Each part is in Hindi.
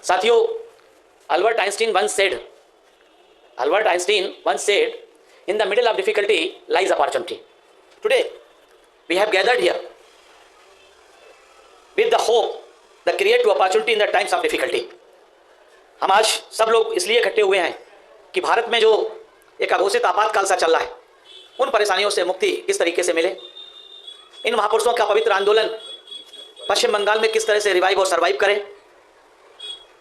साथियों, Albert Einstein once said, in the middle of difficulty lies opportunity. Today we have gathered here with the hope that create opportunity in the times of difficulty. हम आज सब लोग इसलिए इकट्ठे हुए हैं कि भारत में जो एक अघोषित आपातकाल सा चल रहा है, उन परेशानियों से मुक्ति किस तरीके से मिले, इन महापुरुषों का पवित्र आंदोलन पश्चिम बंगाल में किस तरह से रिवाइव और सर्वाइव करे।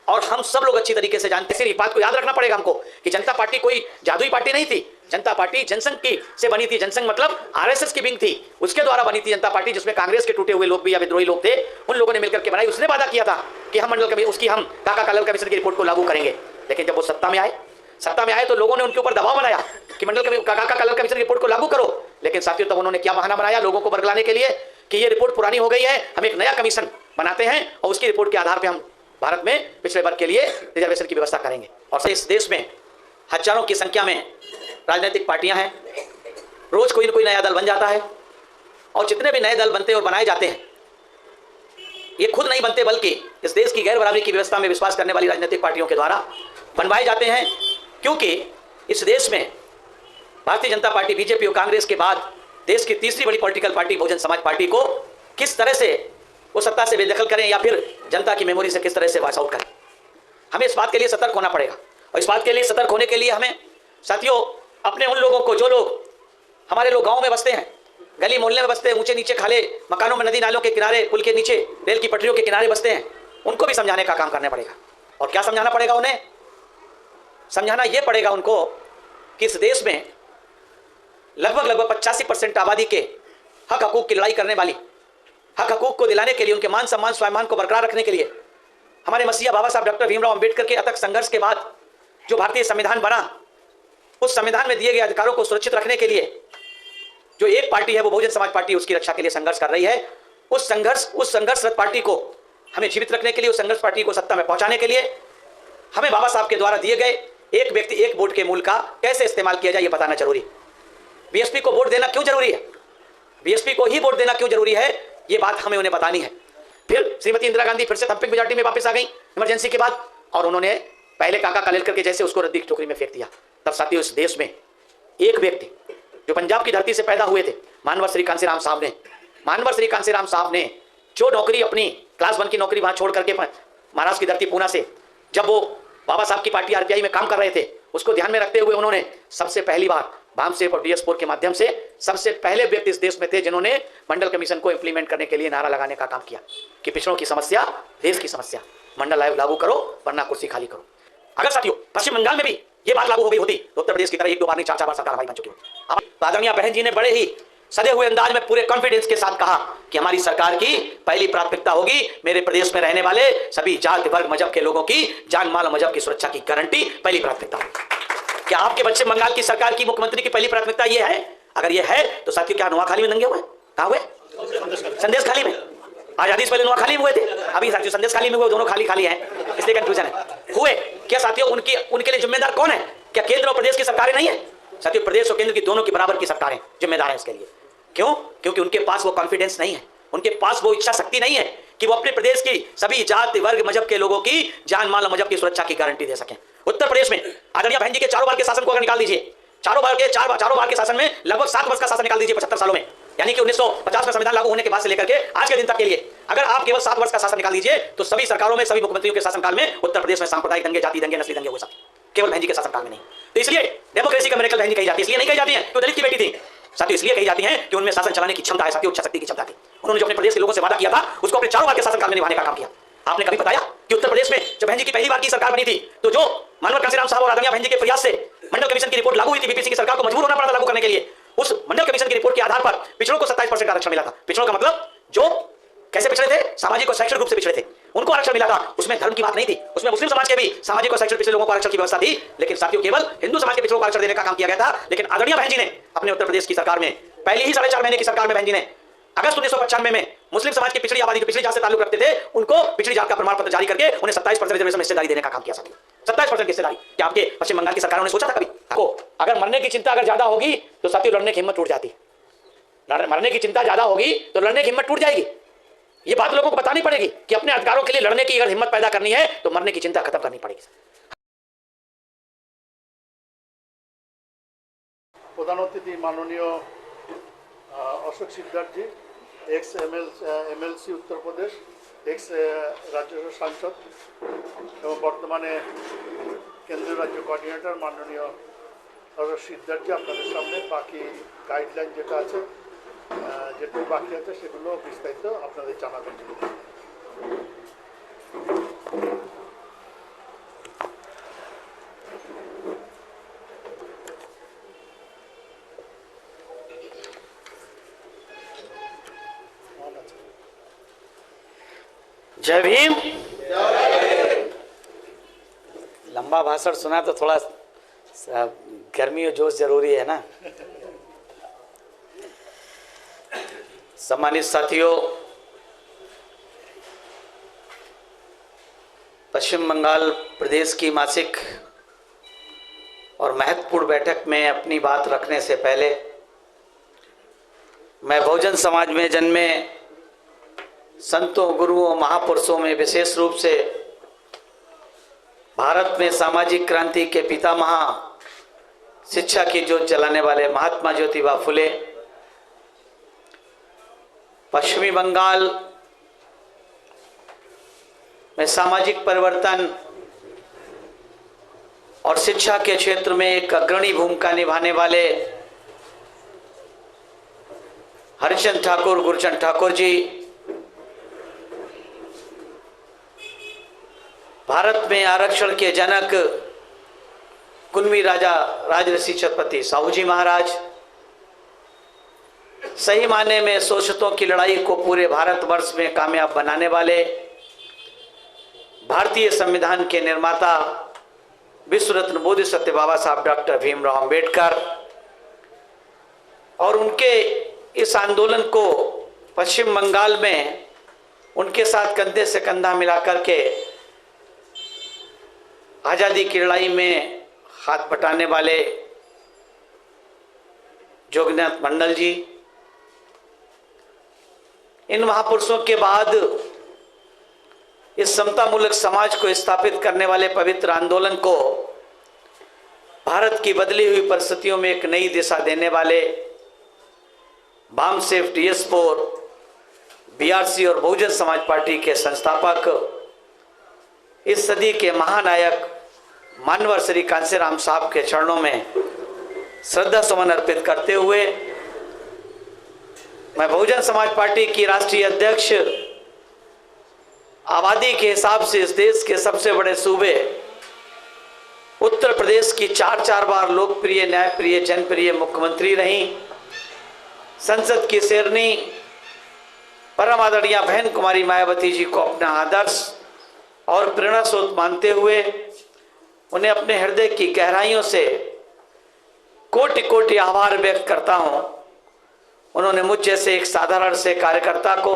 और हम सब लोग अच्छी तरीके से जानते हैं, इस बात को याद रखना पड़ेगा हमको कि जनता पार्टी कोई जादुई पार्टी नहीं थी। जनता पार्टी जनसंघ की से बनी थी। जनसंघ मतलब आरएसएस की विंग थी, उसके द्वारा बनी थी जनता पार्टी, जिसमें कांग्रेस के टूटे हुए लोग भी या विद्रोही लोग थे, उन लोगों ने मिलकर के बनाई। उसने वादा किया था कि हम मंडल कमीशन, उसकी हम काका कलर कमीशन की रिपोर्ट को लागू करेंगे। लेकिन जब वो सत्ता में आए तो लोगों ने उनके ऊपर दबाव बनाया कि मंडल काका कलर कमीशन की रिपोर्ट को लागू करो। लेकिन साथियों, तब उन्होंने क्या बहाना बनाया लोगों को बरगलाने के लिए कि ये रिपोर्ट पुरानी हो गई है, हम एक नया कमीशन बनाते हैं और उसकी रिपोर्ट के आधार पर हम भारत में पिछड़े वर्ग के लिए रिजर्वेशन की व्यवस्था करेंगे। और इस देश में हजारों की संख्या में राजनीतिक पार्टियां हैं, रोज कोई न कोई नया दल बन जाता है। और जितने भी नए दल बनते और बनाए जाते हैं, ये खुद नहीं बनते बल्कि इस देश की गैर बराबरी की व्यवस्था में विश्वास करने वाली राजनीतिक पार्टियों के द्वारा बनवाए जाते हैं। क्योंकि इस देश में भारतीय जनता पार्टी, बीजेपी और कांग्रेस के बाद देश की तीसरी बड़ी political party Bahujan Samaj party को किस तरह से वो सत्ता से बेदखल करें या फिर जनता की मेमोरी से किस तरह से वॉश आउट करें। हमें इस बात के लिए सतर्क होना पड़ेगा। और इस बात के लिए सतर्क होने के लिए हमें साथियों अपने उन लोगों को, जो लोग हमारे लोग गाँव में बसते हैं, गली मोहल्ले में बसते हैं, ऊंचे नीचे खाले मकानों में, नदी नालों के किनारे, पुल के नीचे, रेल की पटरियों के किनारे बसते हैं, उनको भी समझाने का काम करना पड़ेगा। और क्या समझाना पड़ेगा उन्हें? समझाना यह पड़ेगा उनको कि इस देश में लगभग 85% आबादी के हक हकूक की लड़ाई करने वाली, हक हकूक को दिलाने के लिए, उनके मान सम्मान स्वाभिमान को बरकरार रखने के लिए हमारे मसीहा बाबा साहब डॉक्टर भीमराव अंबेडकर के अथक संघर्ष के बाद जो भारतीय संविधान बना, उस संविधान में दिए गए अधिकारों को सुरक्षित रखने के लिए जो एक पार्टी है वो बहुजन समाज पार्टी उसकी रक्षा के लिए संघर्ष कर रही है। उस संघर्षरत पार्टी को हमें जीवित रखने के लिए, उस संघर्ष पार्टी को सत्ता में पहुंचाने के लिए हमें बाबा साहब के द्वारा दिए गए एक व्यक्ति एक वोट के मूल का कैसे इस्तेमाल किया जाए, ये बताना जरूरी। बीएसपी को वोट देना क्यों जरूरी है, बीएसपी को ही वोट देना क्यों जरूरी है, ये बात हमें उन्हें बतानी है। फिर श्रीमती इंदिरा गांधी फिर से थम्पिंग मेजॉरिटी में वापस आ गई इमरजेंसी के बाद, और उन्होंने पहले काका कालेलकर के जैसे उसको रद्दी की टोकरी में फेंक दिया। तब साथियों, इस देश में एक व्यक्ति जो पंजाब की धरती से पैदा हुए थे, मानवर श्री कांसीराम साहब ने जो नौकरी, अपनी क्लास 1 की नौकरी वहां छोड़ करके महाराष्ट्र की धरती पूना से जब वो बाबा साहब की पार्टी आरपीआई में काम कर रहे थे, उसको ध्यान में रखते हुए उन्होंने सबसे पहली बार भामसेप और DS4 के माध्यम से सबसे पहले व्यक्ति इस देश में थे जिन्होंने मंडल कमीशन को इंप्लीमेंट करने के लिए नारा लगाने का काम किया कि पिछड़ों की समस्या देश की समस्या, मंडल आयोग लागू करो वरना कुर्सी खाली करो। अगर साथियों पश्चिम बंगाल में भी ये बात लागू हो गई होती तो उत्तर प्रदेश की तरह 1-2 बार नहीं 4-4 बार सरकार हमारी बन चुकी होती। अब आदरणीय बहन जी ने बड़े ही सजे हुए अंदाज में पूरे कॉन्फिडेंस के साथ कहा कि हमारी सरकार की पहली प्राथमिकता होगी मेरे प्रदेश में रहने वाले सभी जाति वर्ग मजहब के लोगों की जान माल और मजहब की सुरक्षा की गारंटी पहली प्राथमिकता होगी। क्या आपके पश्चिम बंगाल की सरकार की मुख्यमंत्री की पहली प्राथमिकता यह है? अगर यह है तो साथियों क्या नोआखाली में दंगे हुए? कहां हुए? संदेशखाली में। आजादी से पहले नोआखाली में हुए थे, अभी साथियों संदेशखाली में हुए, दोनों खाली खाली हैं, इसलिए कंफ्यूजन है। हुए क्या साथियों? उनके लिए जिम्मेदार कौन है? क्या केंद्र और प्रदेश की सरकारें नहीं है? साथियों प्रदेश और केंद्र की दोनों की बराबर की सरकारें जिम्मेदार है इसके लिए। क्यों? क्योंकि उनके पास वो कॉन्फिडेंस नहीं है, उनके पास वो इच्छा शक्ति नहीं है कि वो अपने प्रदेश की सभी जाति वर्ग मजहब के लोगों की जान माल और मजहब की सुरक्षा की गारंटी दे सकें। उत्तर प्रदेश में आदरणीय बहन जी के 4 बार के शासन को अगर निकाल दीजिए, चारों बार के शासन में लगभग 7 वर्ष का शासन निकाल दीजिए 75 सालों में, यानी कि 1950 में संविधान लागू होने के बाद से लेकर के आज के दिन तक के लिए अगर आप केवल 7 वर्ष का शासन निकाल दीजिए तो सभी सरकारों में, सभी मुख्यमंत्रियों के शासनकाल में उत्तर प्रदेश में सांप्रदायिक दंगे, जाति दंगे, नस्ली दंगे हुए सब, केवल बहन जी के शासनकाल में नहीं। तो इसलिए डेमोक्रेसी का मिरेकल बहन जी कही जाती है। इसलिए नहीं कही जाती है तो दलित की बेटी थी साथियों, इसलिए कही जाती है कि उनमें शासन चलाने की क्षमता है साथियों, इच्छा शक्ति की क्षमता थी। उन्होंने जो अपने प्रदेश के लोगों से वादा किया था उसको अपने 4 बार के शासनकाल में निभाने का काम किया। आपने कभी बताया कि उत्तर प्रदेश में जब बहन जी की पहली बार की सरकार बनी थी तो जो मानवर कांसीराम साहब और आदरणीय बहन जी के प्रयास से मंडल कमीशन की रिपोर्ट लागू हुई थी, बीपीसी की सरकार को मजबूर होना पड़ा लागू करने के लिए। उस मंडल कमीशन की रिपोर्ट के आधार पर पिछड़ों को 27% आरक्षण मिला था। पिछड़ों का मतलब जो कैसे पिछड़े थे? सामाजिक और शैक्षणिक रूप से पिछड़े थे, उनको आरक्षण मिला था। उसमें धर्म की बात नहीं थी, उसमें मुस्लिम समाज के भी सामाजिक और शैक्षणिक पिछड़े लोगों को आरक्षण की व्यवस्था थी, लेकिन साथियों केवल हिंदू समाज के पिछड़ों को आरक्षण देने का काम किया गया था। लेकिन आदरणीय बहन जी ने अपने उत्तर प्रदेश की सरकार में पहले ही 4.5 महीने की सरकार में बहन जी ने अगस्त 1995 में मुस्लिम समाज की पिछड़ी आबादी, पिछड़ी जात से ताल्लुक रखते थे, उनको पिछड़ी जात का प्रमाण पत्र जारी करके उन्हें 27% रिजर्वेशन हिस्सेदारी देने का काम किया। साथियों 27% हिस्सेदारी, क्या आपके पश्चिम बंगाल की सरकारों ने सोचा था कभी? को अगर मरने की चिंता अगर ज्यादा होगी तो साथियों लड़ने की हिम्मत टूट जाती है। मरने की चिंता ज्यादा होगी तो लड़ने की हिम्मत टूट जाएगी। ये बात लोगों को बतानी पड़ेगी कि अपने अधिकारों के लिए लड़ने की अगर हिम्मत पैदा करनी है तो मरने की चिंता खत्म करनी पड़ेगी। प्रधान अतिथि माननीय अशोक सिद्धार जी, x MLC Uttar Pradesh, x Rajya Sabha सांसद और बर्तमाने केंद्रीय राज्य कोऑर्डिनेटर माननीय अशोक सिद्धार जी, আপনাদের সামনে বাকি গাইডলাইন যেটা আছে যেটুকু বাকি আছে সেগুলো বিস্তারিত আপনাদের জানাবেন। जय भीम। लंबा भाषण सुना तो थोड़ा गर्मी और जोश जरूरी है ना। सम्मानित साथियों, पश्चिम बंगाल प्रदेश की मासिक और महत्वपूर्ण बैठक में अपनी बात रखने से पहले मैं बहुजन समाज में जन्मे संतों, गुरुओं, महापुरुषों में विशेष रूप से भारत में सामाजिक क्रांति के पितामह, शिक्षा की ज्योत जलाने वाले महात्मा ज्योतिबा फुले, पश्चिमी बंगाल में सामाजिक परिवर्तन और शिक्षा के क्षेत्र में एक अग्रणी भूमिका निभाने वाले हरिचंद ठाकुर, गुरचंद ठाकुर जी, भारत में आरक्षण के जनक कुन्वी राजा राजऋषि छत्रपति साहू जी महाराज, सही मायने में शोषितों की लड़ाई को पूरे भारतवर्ष में कामयाब बनाने वाले भारतीय संविधान के निर्माता विश्व रत्न बोधिसत्व बाबा साहब डॉक्टर भीमराव अंबेडकर, और उनके इस आंदोलन को पश्चिम बंगाल में उनके साथ कंधे से कंधा मिलाकर के आज़ादी की लड़ाई में हाथ बटाने वाले जोगनाथ मंडल जी, इन महापुरुषों के बाद इस समतामूलक समाज को स्थापित करने वाले पवित्र आंदोलन को भारत की बदली हुई परिस्थितियों में एक नई दिशा देने वाले बामसेफ, DS4, BRC और बहुजन समाज पार्टी के संस्थापक, इस सदी के महानायक मानवर श्री कांसीराम साहब के चरणों में श्रद्धा सुमन अर्पित करते हुए मैं बहुजन समाज पार्टी की राष्ट्रीय अध्यक्ष, आबादी के हिसाब से इस देश के सबसे बड़े सूबे उत्तर प्रदेश की चार बार लोकप्रिय, न्यायप्रिय, जनप्रिय मुख्यमंत्री रही, संसद की शेरनी परम आदरणीय बहन कुमारी मायावती जी को अपना आदर्श और प्रेरणा स्रोत मानते हुए उन्हें अपने हृदय की गहराइयों से कोटि कोटि आभार व्यक्त करता हूं। उन्होंने मुझ जैसे एक साधारण से कार्यकर्ता को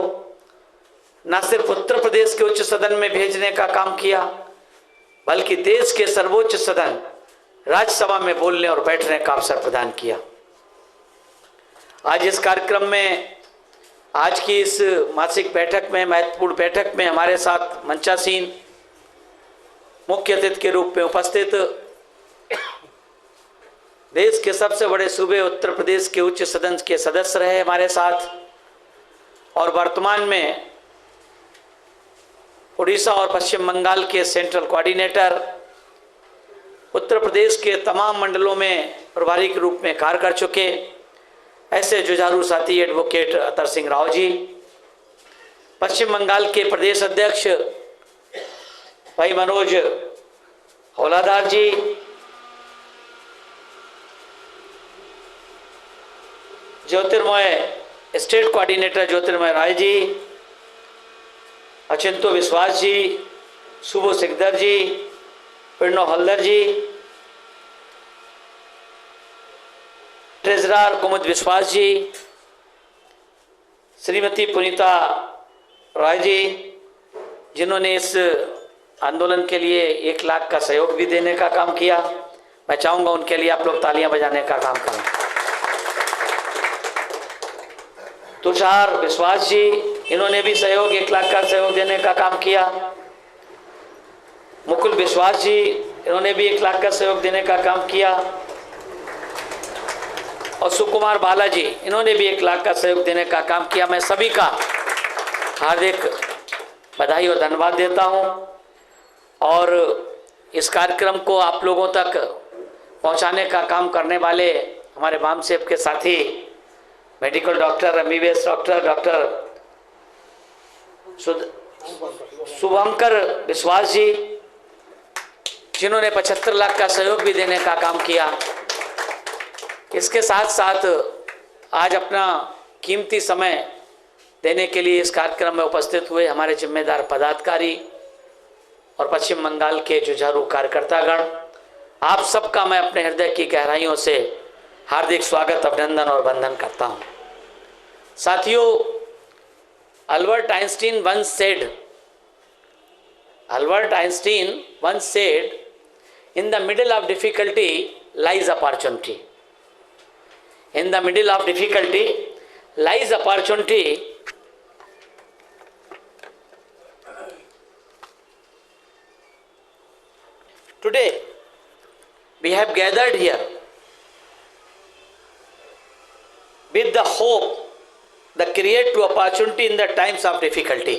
न सिर्फ उत्तर प्रदेश के उच्च सदन में भेजने का काम किया, बल्कि देश के सर्वोच्च सदन राज्यसभा में बोलने और बैठने का अवसर प्रदान किया। आज इस कार्यक्रम में, आज की इस मासिक बैठक में, महत्वपूर्ण बैठक में हमारे साथ मंचासीन मुख्य अतिथि के रूप में उपस्थित देश के सबसे बड़े सूबे उत्तर प्रदेश के उच्च सदन के सदस्य रहे हमारे साथ, और वर्तमान में उड़ीसा और पश्चिम बंगाल के सेंट्रल कोऑर्डिनेटर, उत्तर प्रदेश के तमाम मंडलों में प्रभारी के रूप में कार्य कर चुके ऐसे जुझारू साथी एडवोकेट अतर सिंह राव जी, पश्चिम बंगाल के प्रदेश अध्यक्ष भाई मनोज हौलादार जी, ज्योतिर्मय स्टेट कोऑर्डिनेटर ज्योतिर्मय राय जी, अचिंतो विश्वास जी, शुभो सिकदर जी, प्रणव हल्दर जी, ट्रेजरर कुमुद विश्वास जी, श्रीमती पुनीता राय जी, जिन्होंने इस आंदोलन के लिए 1 लाख का सहयोग भी देने का काम किया। मैं चाहूँगा उनके लिए आप लोग तालियां बजाने का काम करें। तुषार विश्वास जी, इन्होंने भी सहयोग 1 लाख का सहयोग देने का काम किया। मुकुल विश्वास जी, इन्होंने भी 1 लाख का सहयोग देने का काम किया। और सुकुमार बालाजी, इन्होंने भी 1 लाख का सहयोग देने का काम किया। मैं सभी का हार्दिक बधाई और धन्यवाद देता हूं। और इस कार्यक्रम को आप लोगों तक पहुंचाने का काम करने वाले हमारे वाम सेव के साथी मेडिकल डॉक्टर, एमबीबीएस डॉक्टर शुभंकर विश्वास जी, जिन्होंने 75 लाख का सहयोग भी देने का काम किया। इसके साथ साथ आज अपना कीमती समय देने के लिए इस कार्यक्रम में उपस्थित हुए हमारे जिम्मेदार पदाधिकारी और पश्चिम बंगाल के जुझारू कार्यकर्तागण, आप सबका मैं अपने हृदय की गहराइयों से हार्दिक स्वागत, अभिनंदन और वंदन करता हूं। साथियों, Albert Einstein once said, in the middle of difficulty lies opportunity. In the middle of difficulty lies opportunity. Today we have gathered here with the hope that create to opportunity in the times of difficulty.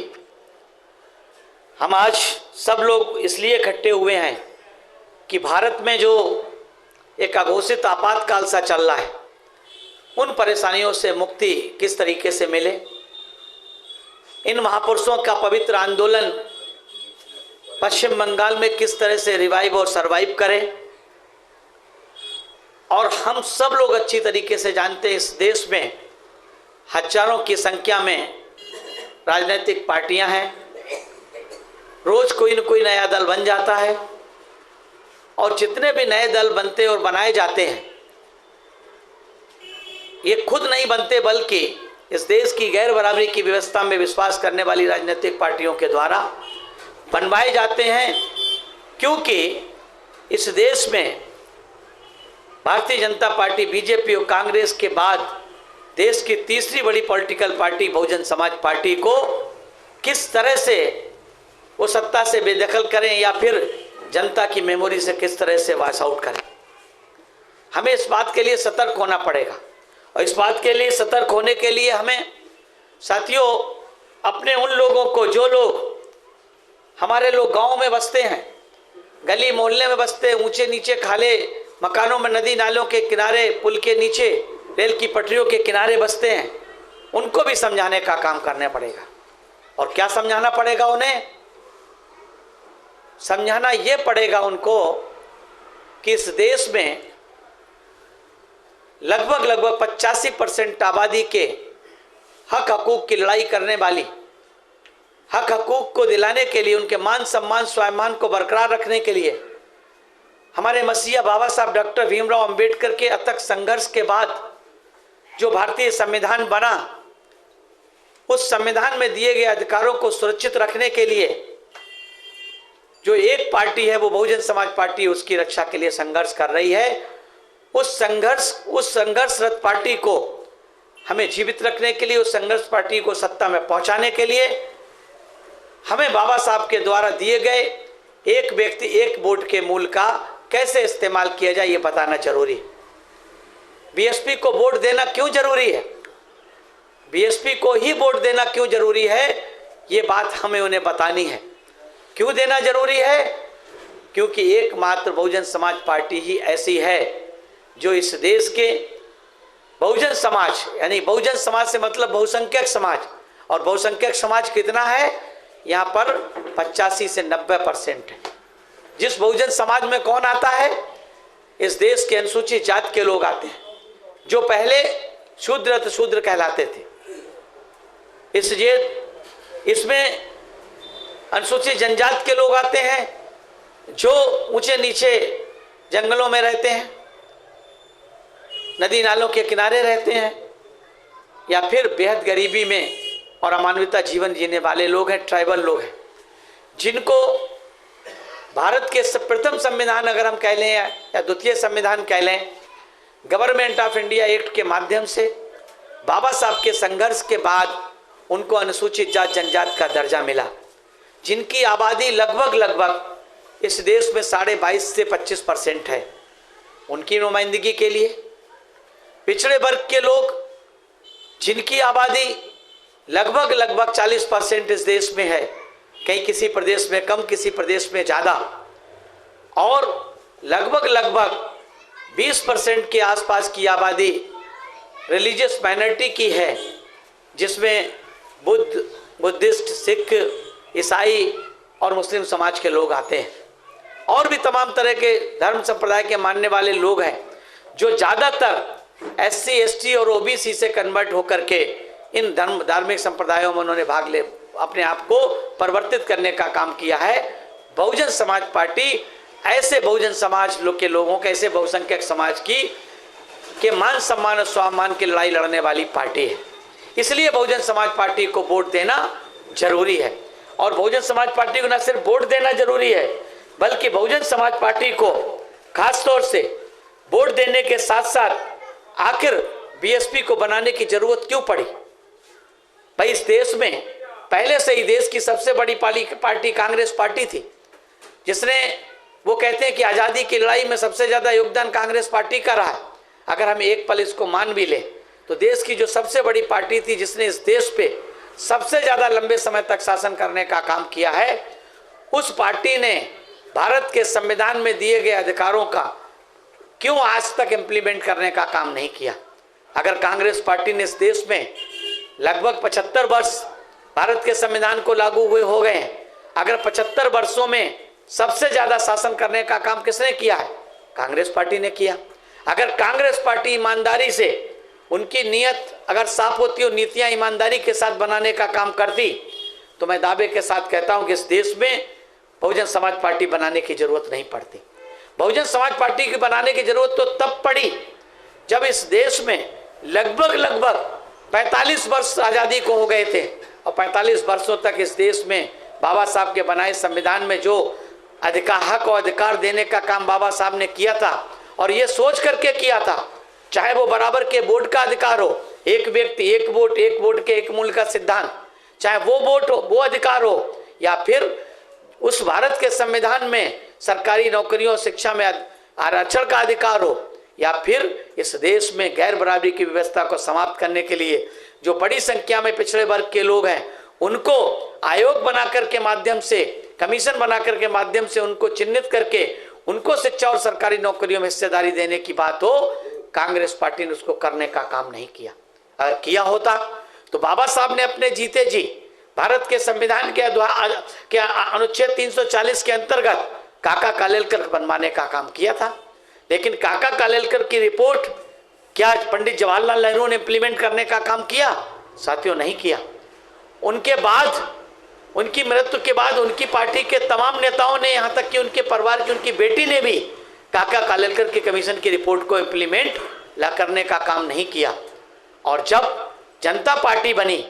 हम आज सब लोग इसलिए इकट्ठे हुए हैं कि भारत में जो एक अघोषित आपातकाल सा चल रहा है, उन परेशानियों से मुक्ति किस तरीके से मिले, इन महापुरुषों का पवित्र आंदोलन पश्चिम बंगाल में किस तरह से रिवाइव और सरवाइव करे। और हम सब लोग अच्छी तरीके से जानते हैं, इस देश में हजारों की संख्या में राजनीतिक पार्टियां हैं, रोज कोई न कोई नया दल बन जाता है। और जितने भी नए दल बनते और बनाए जाते हैं, ये खुद नहीं बनते बल्कि इस देश की गैर बराबरी की व्यवस्था में विश्वास करने वाली राजनीतिक पार्टियों के द्वारा बनवाए जाते हैं। क्योंकि इस देश में भारतीय जनता पार्टी, बीजेपी और कांग्रेस के बाद देश की तीसरी बड़ी political party Bahujan Samaj party को किस तरह से वो सत्ता से बेदखल करें या फिर जनता की मेमोरी से किस तरह से वॉश आउट करें। हमें इस बात के लिए सतर्क होना पड़ेगा। और इस बात के लिए सतर्क होने के लिए हमें साथियों अपने उन लोगों को, जो लोग हमारे लोग गाँव में बसते हैं, गली मोहल्ले में बसते हैं, ऊंचे नीचे खाले मकानों में, नदी नालों के किनारे, पुल के नीचे, रेल की पटरियों के किनारे बसते हैं, उनको भी समझाने का काम करना पड़ेगा। और क्या समझाना पड़ेगा उन्हें? समझाना ये पड़ेगा उनको कि इस देश में लगभग 85% आबादी के हक हकूक की लड़ाई करने वाली, हक हकूक को दिलाने के लिए, उनके मान सम्मान स्वाभिमान को बरकरार रखने के लिए हमारे मसीहा बाबा साहब डॉक्टर भीमराव अंबेडकर के अथक संघर्ष के बाद जो भारतीय संविधान बना, उस संविधान में दिए गए अधिकारों को सुरक्षित रखने के लिए जो एक पार्टी है वो बहुजन समाज पार्टी, उसकी रक्षा के लिए संघर्ष कर रही है। उस संघर्षरत पार्टी को हमें जीवित रखने के लिए, उस संघर्ष पार्टी को सत्ता में पहुंचाने के लिए हमें बाबा साहब के द्वारा दिए गए एक व्यक्ति एक वोट के मूल का कैसे इस्तेमाल किया जाए, ये बताना जरूरी है। बीएसपी को वोट देना क्यों जरूरी है, बीएसपी को ही वोट देना क्यों जरूरी है, ये बात हमें उन्हें बतानी है। क्यों देना जरूरी है? क्योंकि एकमात्र बहुजन समाज पार्टी ही ऐसी है जो इस देश के बहुजन समाज, यानी बहुजन समाज से मतलब बहुसंख्यक समाज, और बहुसंख्यक समाज कितना है यहाँ पर 85 से 90% है। जिस बहुजन समाज में कौन आता है? इस देश के अनुसूचित जाति के लोग आते हैं, जो पहले शूद्र कहलाते थे। इसमें अनुसूचित जनजाति के लोग आते हैं, जो ऊंचे नीचे जंगलों में रहते हैं, नदी नालों के किनारे रहते हैं, या फिर बेहद गरीबी में और अमानवीय जीवन जीने वाले लोग हैं, ट्राइबल लोग हैं, जिनको भारत के प्रथम संविधान अगर हम कह लें या द्वितीय संविधान कह लें, गवर्नमेंट ऑफ इंडिया एक्ट के माध्यम से बाबा साहब के संघर्ष के बाद उनको अनुसूचित जात जनजात का दर्जा मिला, जिनकी आबादी लगभग इस देश में 22.5 से 25% है। उनकी नुमाइंदगी के लिए पिछड़े वर्ग के लोग, जिनकी आबादी लगभग 40% इस देश में है, कहीं किसी प्रदेश में कम, किसी प्रदेश में ज़्यादा, और लगभग 20% के आसपास की आबादी रिलीजियस माइनॉरिटी की है, जिसमें बुद्धिस्ट, सिख, ईसाई और मुस्लिम समाज के लोग आते हैं, और भी तमाम तरह के धर्म संप्रदाय के मानने वाले लोग हैं, जो ज़्यादातर SC, ST और OBC से कन्वर्ट होकर के इन धार्मिक संप्रदायों में उन्होंने भाग ले अपने आप को परिवर्तित करने का काम किया है। बहुजन समाज पार्टी ऐसे बहुजन समाज के लोगों के, ऐसे बहुसंख्यक समाज के मान सम्मान और स्वाभिमान की लड़ाई लड़ने वाली पार्टी है। इसलिए बहुजन समाज पार्टी को वोट देना जरूरी है। और बहुजन समाज पार्टी को न सिर्फ वोट देना जरूरी है, बल्कि बहुजन समाज पार्टी को खास तौर से वोट देने के साथ साथ आखिर BSP को बनाने की जरूरत क्यों पड़ी? भाई, इस देश में पहले से ही देश की सबसे बड़ी पार्टी कांग्रेस पार्टी थी, जिसने, वो कहते हैं कि आज़ादी की लड़ाई में सबसे ज़्यादा योगदान कांग्रेस पार्टी का रहा है। अगर हम एक पल इसको मान भी लें तो देश की जो सबसे बड़ी पार्टी थी, जिसने इस देश पे सबसे ज़्यादा लंबे समय तक शासन करने का काम किया है, उस पार्टी ने भारत के संविधान में दिए गए अधिकारों का क्यों आज तक इम्प्लीमेंट करने का काम नहीं किया? अगर कांग्रेस पार्टी ने इस देश में लगभग 75 वर्ष भारत के संविधान को लागू हुए हो गए हैं, अगर 75 वर्षों में सबसे ज़्यादा शासन करने का काम किसने किया है? कांग्रेस पार्टी ने किया। अगर कांग्रेस पार्टी ईमानदारी से, उनकी नीयत अगर साफ होती और नीतियां ईमानदारी के साथ बनाने का काम करती, तो मैं दावे के साथ कहता हूं कि इस देश में बहुजन समाज पार्टी बनाने की जरूरत नहीं पड़ती। बहुजन समाज पार्टी की बनाने की जरूरत तो तब पड़ी जब इस देश में लगभग 45 वर्ष आज़ादी को हो गए थे, और 45 वर्षों तक इस देश में बाबा साहब के बनाए संविधान में जो हक और अधिकार देने का काम बाबा साहब ने किया था, और ये सोच करके किया था, चाहे वो बराबर के वोट का अधिकार हो, एक व्यक्ति एक वोट के एक मूल्य का सिद्धांत, चाहे वो वोट हो, वो अधिकार हो, या फिर उस भारत के संविधान में सरकारी नौकरियों, शिक्षा में आरक्षण का अधिकार हो, या फिर इस देश में गैर बराबरी की व्यवस्था को समाप्त करने के लिए जो बड़ी संख्या में पिछड़े वर्ग के लोग हैं, उनको आयोग बनाकर के माध्यम से, कमीशन बनाकर के माध्यम से उनको चिन्हित करके उनको शिक्षा और सरकारी नौकरियों में हिस्सेदारी देने की बात हो, कांग्रेस पार्टी ने उसको करने का काम नहीं किया। अगर किया होता तो बाबा साहब ने अपने जीते जी भारत के संविधान के अनुच्छेद 340 के अंतर्गत काका कालेलकर बनवाने का काम किया था। लेकिन काका कालेलकर की रिपोर्ट क्या पंडित जवाहरलाल नेहरू ने इम्प्लीमेंट करने का काम किया? साथियों, नहीं किया। उनके बाद, उनकी मृत्यु के बाद उनकी पार्टी के तमाम नेताओं ने, यहाँ तक कि उनके परिवार की उनकी बेटी ने भी काका कालेलकर की कमीशन की रिपोर्ट को इम्प्लीमेंट करने का काम नहीं किया। और जब जनता पार्टी बनी,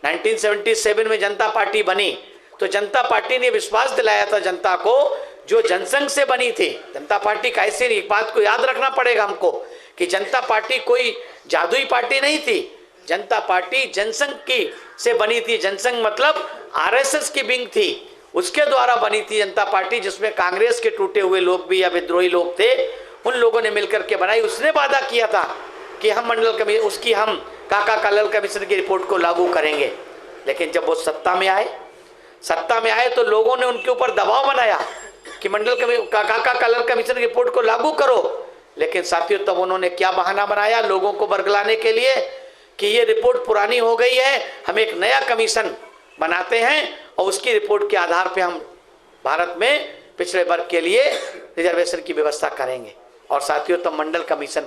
1977 में जनता पार्टी बनी, तो जनता पार्टी ने विश्वास दिलाया था जनता को, जो जनसंघ से बनी थी। जनता पार्टी का ऐसे, एक बात को याद रखना पड़ेगा हमको कि जनता पार्टी कोई जादुई पार्टी नहीं थी। जनता पार्टी जनसंघ की से बनी थी। जनसंघ मतलब RSS की विंग थी, उसके द्वारा बनी थी जनता पार्टी, जिसमें कांग्रेस के टूटे हुए लोग भी या विद्रोही लोग थे, उन लोगों ने मिलकर के बनाई। उसने वादा किया था कि हम मंडल कमीशन, उसकी हम काका कालेलकर कमीशन की रिपोर्ट को लागू करेंगे। लेकिन जब वो सत्ता में आए तो लोगों ने उनके ऊपर दबाव बनाया कि काका कालेलकर कमीशन की रिपोर्ट को लागू करो। लेकिन साथियों, तब उन्होंने क्या बहाना बनाया लोगों को बरगलाने के लिए कि ये रिपोर्ट पुरानी हो गई है, हम एक नया कमीशन बनाते हैं और उसकी रिपोर्ट के आधार पे हम भारत में पिछड़े वर्ग के लिए रिजर्वेशन की व्यवस्था करेंगे। और साथियों, तब मंडल कमीशन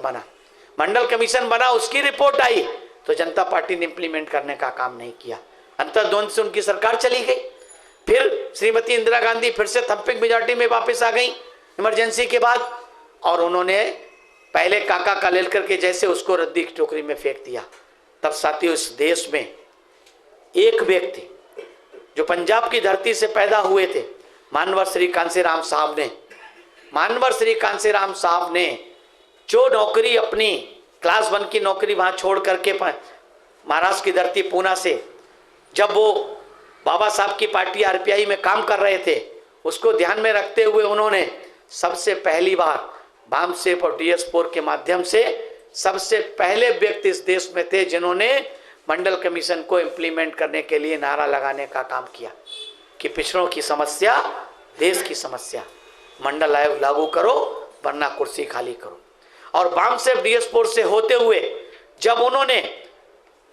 बना, उसकी रिपोर्ट आई, तो जनता पार्टी ने इम्प्लीमेंट करने का काम नहीं किया। अंतर्द्वंद से उनकी सरकार चली गई। फिर श्रीमती इंदिरा गांधी फिर से थम्पिंग मेजॉरिटी में वापस आ गई इमरजेंसी के बाद, और उन्होंने पहले काका कालेलकर के जैसे उसको रद्दी की टोकरी में फेंक दिया। तब साथियों, इस देश में एक व्यक्ति जो पंजाब की धरती से पैदा हुए थे, मानवर श्री कांसीराम साहब ने जो नौकरी, अपनी क्लास 1 की नौकरी वहां छोड़ करके महाराष्ट्र की धरती पूना से, जब वो बाबा साहब की पार्टी आरपीआई में काम कर रहे थे, उसको ध्यान में रखते हुए उन्होंने सबसे पहली बार बामसेफ और DS4 के माध्यम से सबसे पहले व्यक्ति इस देश में थे जिन्होंने मंडल कमीशन को इम्प्लीमेंट करने के लिए नारा लगाने का काम किया कि पिछड़ों की समस्या देश की समस्या, मंडल आयोग लागू करो वरना कुर्सी खाली करो। और बामसेफ DS4 से होते हुए जब उन्होंने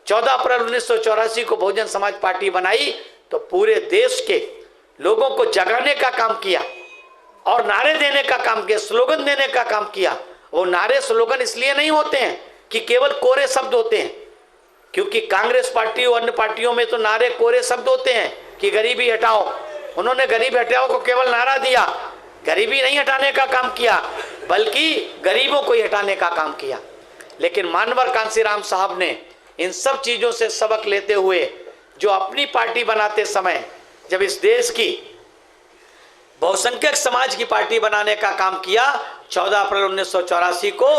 14 अप्रैल 1984 को बहुजन समाज पार्टी बनाई तो पूरे देश के लोगों को जगाने का काम किया और नारे देने का काम किया, स्लोगन देने का काम किया। वो नारे स्लोगन इसलिए नहीं होते हैं कि केवल कोरे शब्द होते हैं, क्योंकि कांग्रेस पार्टी और अन्य पार्टियों में तो नारे कोरे शब्द होते हैं कि गरीबी हटाओ। उन्होंने गरीबी हटाओ को केवल नारा दिया, गरीबी नहीं हटाने का काम किया बल्कि गरीबों को ही हटाने का काम किया। लेकिन मानवर कांसीराम साहब ने इन सब चीजों से सबक लेते हुए जो अपनी पार्टी बनाते समय जब इस देश की बहुसंख्यक समाज की पार्टी बनाने का काम किया 14 अप्रैल 1984 को,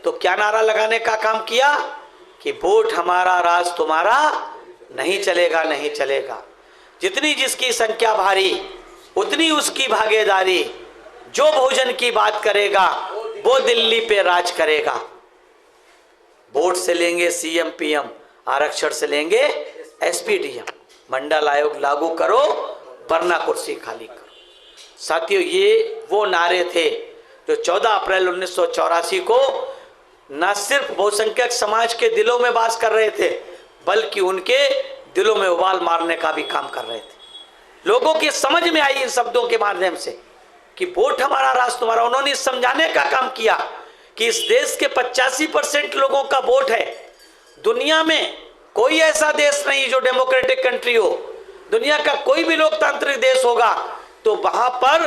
तो क्या नारा लगाने का काम किया कि वोट हमारा राज तुम्हारा, नहीं चलेगा नहीं चलेगा, जितनी जिसकी संख्या भारी उतनी उसकी भागीदारी, जो बहुजन की बात करेगा वो दिल्ली पे राज करेगा। वोट से लेंगे CM PM, आरक्षण से लेंगे SP DM, मंडल आयोग लागू करो वरना कुर्सी खाली करो। साथियों, ये वो नारे थे जो 14 अप्रैल 1984 को न सिर्फ बहुसंख्यक समाज के दिलों में वास कर रहे थे बल्कि उनके दिलों में उबाल मारने का भी काम कर रहे थे। लोगों की समझ में आई इन शब्दों के माध्यम से कि वोट हमारा राज तुम्हारा। उन्होंने समझाने का काम किया कि इस देश के 85% लोगों का वोट है। दुनिया में कोई ऐसा देश नहीं जो डेमोक्रेटिक कंट्री हो, दुनिया का कोई भी लोकतांत्रिक देश होगा तो वहां पर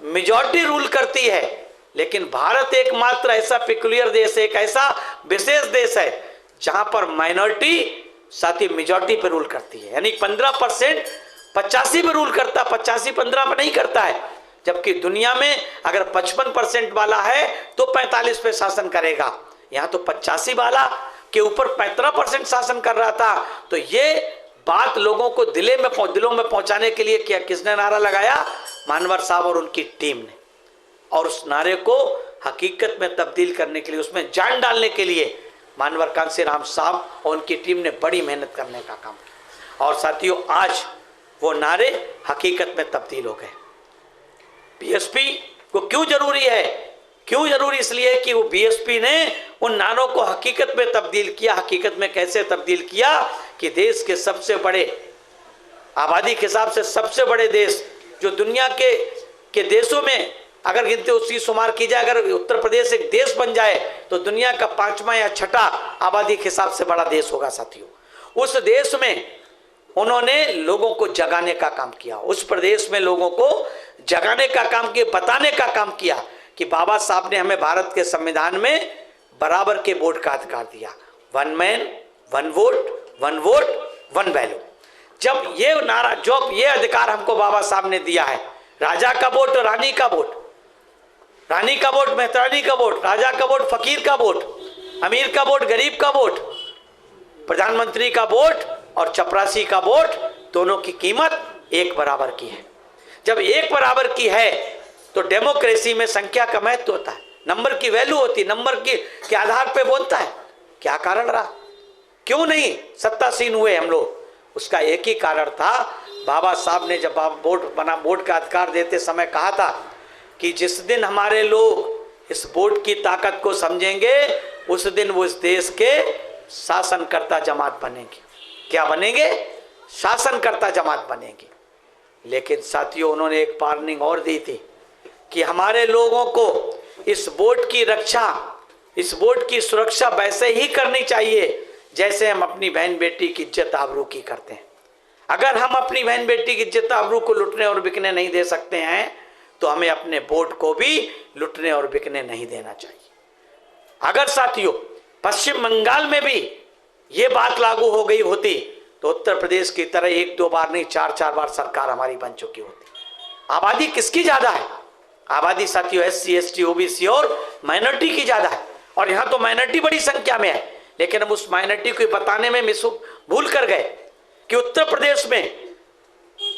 मेजॉरिटी रूल करती है, लेकिन भारत एकमात्र ऐसा पिकुलियर देश है, एक ऐसा विशेष देश है जहां पर माइनॉरिटी साथी मेजॉरिटी पे रूल करती है। यानी 15% 85 पे रूल करता, 85 15 पे नहीं करता है। जबकि दुनिया में अगर 55% वाला है तो 45 पे शासन करेगा, यहाँ तो 85 वाला के ऊपर 15% शासन कर रहा था। तो ये बात लोगों को दिलों में पहुंचाने के लिए क्या किसने नारा लगाया? मानवर साहब और उनकी टीम ने। और उस नारे को हकीकत में तब्दील करने के लिए, उसमें जान डालने के लिए मानवर कांसीराम साहब और उनकी टीम ने बड़ी मेहनत करने का काम किया। और साथियों, आज वो नारे हकीकत में तब्दील हो गए। BSP को क्यों जरूरी है? क्यों जरूरी? इसलिए कि वो BSP ने उन नारों को हकीकत में तब्दील किया। हकीकत में कैसे तब्दील किया कि देश के सबसे बड़े, आबादी के हिसाब से सबसे बड़े देश जो दुनिया के देशों में अगर गिनती उसकी शुमार की जाए, अगर उत्तर प्रदेश एक देश बन जाए तो दुनिया का 5वां या 6ठा आबादी के हिसाब से बड़ा देश होगा। साथियों, उस देश में उन्होंने लोगों को जगाने का काम किया, उस प्रदेश में लोगों को जगाने का काम किया, बताने का काम किया कि बाबा साहब ने हमें भारत के संविधान में बराबर के वोट का अधिकार दिया। 1 मैन 1 वोट 1 वोट 1 वैल्यू। जब ये नारा, जब ये अधिकार हमको बाबा साहब ने दिया है, राजा का वोट, रानी का वोट, रानी का वोट, मेहतरानी का वोट, राजा का वोट, फकीर का वोट, अमीर का वोट, गरीब का वोट, प्रधानमंत्री का वोट और चपरासी का वोट, दोनों की कीमत एक बराबर की है। जब एक बराबर की है तो डेमोक्रेसी में संख्या का महत्व होता है, नंबर की वैल्यू होती है, नंबर के आधार पे बोलता है। क्या कारण रहा? क्यों नहीं सत्तासीन हुए हम लोग? उसका एक ही कारण था, बाबा साहब ने जब वोट का अधिकार देते समय कहा था कि जिस दिन हमारे लोग इस वोट की ताकत को समझेंगे उस दिन वो इस देश के शासनकर्ता जमात बनेंगे। क्या बनेंगे? शासनकर्ता जमात बनेंगे। लेकिन साथियों, उन्होंने एक वार्निंग और दी थी कि हमारे लोगों को इस वोट की रक्षा, इस वोट की सुरक्षा वैसे ही करनी चाहिए जैसे हम अपनी बहन बेटी की इज्जत आबरू की करते हैं। अगर हम अपनी बहन बेटी की इज्जत आबरू को लुटने और बिकने नहीं दे सकते हैं तो हमें अपने वोट को भी लुटने और बिकने नहीं देना चाहिए। अगर साथियों पश्चिम बंगाल में भी ये बात लागू हो गई होती तो उत्तर प्रदेश की तरह 1-2 बार नहीं 4-4 बार सरकार हमारी बन चुकी होती। आबादी किसकी ज्यादा है? आबादी साथियों SC ST OBC और माइनॉरिटी की ज्यादा है। और यहाँ तो माइनॉरिटी बड़ी संख्या में है, लेकिन हम उस माइनॉरिटी को बताने में भूल कर गए कि उत्तर प्रदेश में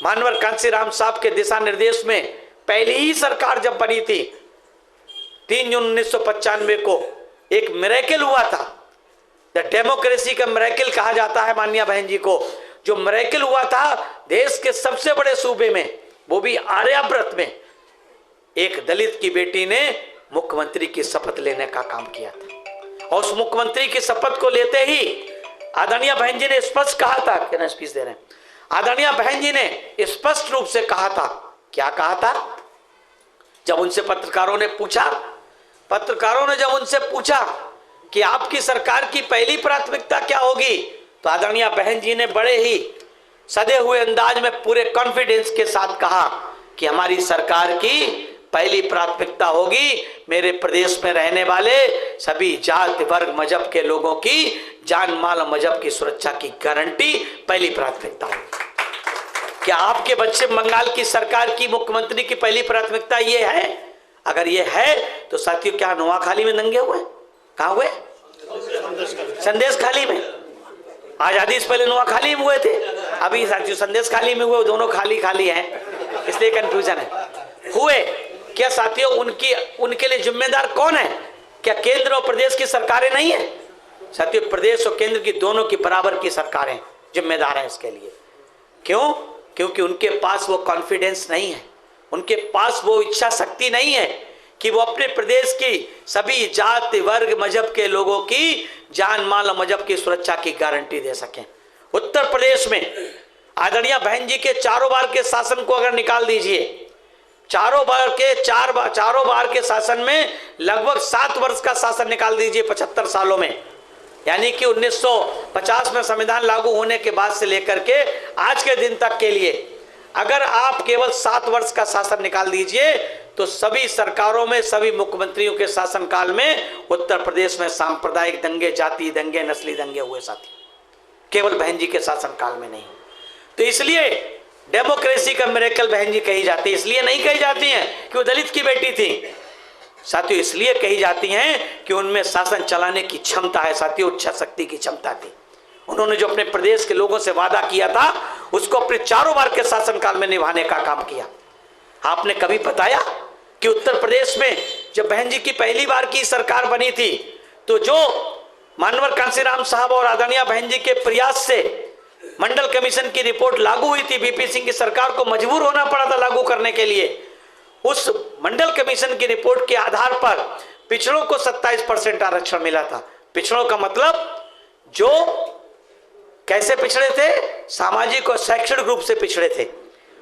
मानवर कांसीराम साहब के दिशा निर्देश में पहली ही सरकार जब बनी थी 3 जून 1995 को एक मिरेकल हुआ था। द डेमोक्रेसी का मिरेकल कहा जाता है माननीय बहन जी को। जो मिरेकल हुआ था देश के सबसे बड़े सूबे में, वो भी आर्याव्रत में, एक दलित की बेटी ने मुख्यमंत्री की शपथ लेने का काम किया था। और उस मुख्यमंत्री की शपथ को लेते ही आदरणीय बहन जी ने स्पष्ट कहा था, क्या स्पीच दे रहे हैं, आदरणीय बहन जी ने स्पष्ट रूप से कहा था। क्या कहा था? जब उनसे पत्रकारों ने जब उनसे पूछा कि आपकी सरकार की पहली प्राथमिकता क्या होगी, तो आदरणीय बहन जी ने बड़े ही सधे हुए अंदाज में पूरे कॉन्फिडेंस के साथ कहा कि हमारी सरकार की पहली प्राथमिकता होगी मेरे प्रदेश में रहने वाले सभी जाति वर्ग मजहब के लोगों की जान माल मजहब की सुरक्षा की गारंटी पहली प्राथमिकता होगी। क्या आपके पश्चिम बंगाल की सरकार की मुख्यमंत्री की पहली प्राथमिकता ये है? अगर ये है तो साथियों क्या नोआखाली में दंगे हुए? कहाँ हुए? संदेशखाली में। आजादी से पहले नोआखाली में हुए थे, अभी साथियों संदेशखाली में हुए। दोनों खाली खाली हैं, इसलिए कंफ्यूजन है। हुए क्या साथियों? उनके लिए जिम्मेदार कौन है? क्या केंद्र और प्रदेश की सरकारें नहीं है? साथियों प्रदेश और केंद्र की दोनों की बराबर की सरकारें जिम्मेदार हैं इसके लिए। क्यों? क्योंकि उनके पास वो कॉन्फिडेंस नहीं है, उनके पास वो इच्छा शक्ति नहीं है कि वो अपने प्रदेश की सभी जाति वर्ग मजहब के लोगों की जान माल और मजहब की सुरक्षा की गारंटी दे सकें। उत्तर प्रदेश में आदरणीय बहन जी के चारों बार के शासन को अगर निकाल दीजिए, चारों बार के शासन में लगभग 7 वर्ष का शासन निकाल दीजिए 75 सालों में, यानी कि 1950 में संविधान लागू होने के बाद से लेकर के आज के दिन तक के लिए अगर आप केवल 7 वर्ष का शासन निकाल दीजिए तो सभी सरकारों में सभी मुख्यमंत्रियों के शासनकाल में उत्तर प्रदेश में सांप्रदायिक दंगे, जाति दंगे, नस्ली दंगे हुए साथी, केवल बहन जी के शासनकाल में नहीं। तो इसलिए डेमोक्रेसी का मिरेकल बहन जी कही जाती है। इसलिए नहीं कही जाती हैं कि वो दलित की बेटी थी साथियों, इसलिए कही जाती हैं कि उनमें शासन चलाने की क्षमता है साथियों, इच्छा शक्ति की क्षमता थी। उन्होंने जो अपने प्रदेश के लोगों से वादा किया था उसको अपने चारों बार के शासनकाल में निभाने का काम किया। आपने कभी बताया कि उत्तर प्रदेश में जब बहन जी की पहली बार की सरकार बनी थी तो जो मानवर कांसीराम साहब और आदरणीय बहन जी के प्रयास से मंडल कमीशन की रिपोर्ट लागू हुई थी, बीपी सिंह की सरकार को मजबूर होना पड़ा था लागू करने के लिए। उस मंडल कमीशन की रिपोर्ट के आधार पर पिछड़ों को 27% आरक्षण मिला था। पिछड़ों का मतलब जो कैसे पिछड़े थे? सामाजिक और शैक्षणिक रूप से पिछड़े थे,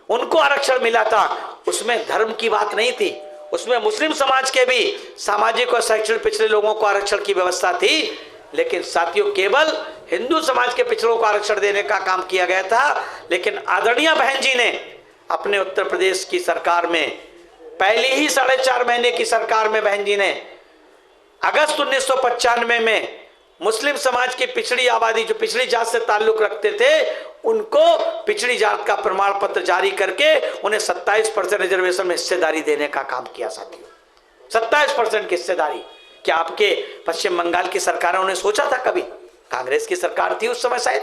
उनको आरक्षण मिला था। उसमें धर्म की बात नहीं थी, उसमें मुस्लिम समाज के भी सामाजिक और शैक्षणिक पिछड़े लोगों को आरक्षण की व्यवस्था थी। लेकिन साथियों केवल हिंदू समाज के पिछड़ों को आरक्षण देने का काम किया गया था। लेकिन आदरणीय बहन जी ने अपने उत्तर प्रदेश की सरकार में पहली ही 4.5 महीने की सरकार में बहन जी ने अगस्त 1995 में मुस्लिम समाज की पिछड़ी आबादी जो पिछड़ी जात से ताल्लुक रखते थे उनको पिछड़ी जात का प्रमाण पत्र जारी करके उन्हें 27% रिजर्वेशन में हिस्सेदारी देने का काम किया साथियों। 27% की हिस्सेदारी। क्या आपके पश्चिम बंगाल की सरकारों ने सोचा था कभी? कांग्रेस की सरकार थी उस समय शायद,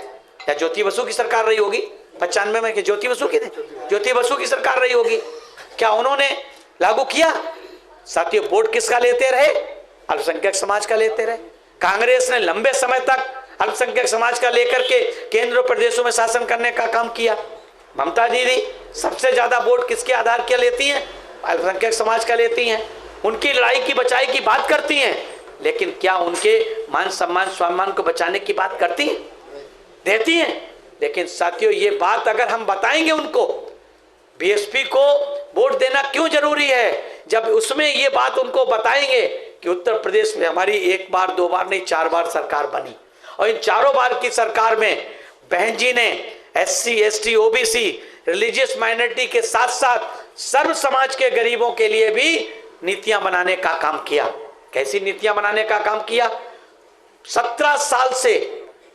या ज्योति बसु की सरकार रही होगी 95 में, ज्योति बसु की थी, ज्योति बसु की सरकार रही होगी। क्या उन्होंने लागू किया? साथियों वोट किसका लेते रहे? अल्पसंख्यक समाज का लेते रहे। कांग्रेस ने लंबे समय तक अल्पसंख्यक समाज का लेकर के केंद्र और प्रदेशों में शासन करने का काम किया। ममता दीदी सबसे ज्यादा वोट किसके आधार के लेती हैं? अल्पसंख्यक समाज का लेती हैं। उनकी लड़ाई की बचाई की बात करती हैं, लेकिन क्या उनके मान सम्मान स्वाभिमान को बचाने की बात करती हैं? देती हैं। लेकिन साथियों ये बात अगर हम बताएंगे उनको, बीएसपी को वोट देना क्यों जरूरी है, जब उसमें ये बात उनको बताएंगे कि उत्तर प्रदेश में हमारी 1 बार 2 बार नहीं 4 बार सरकार बनी और इन चारों बार की सरकार में बहन जी ने SC ST OBC religious minority के साथ साथ सर्व समाज के गरीबों के लिए भी नीतियां बनाने का काम किया। कैसी नीतियां बनाने का काम किया? 17 साल से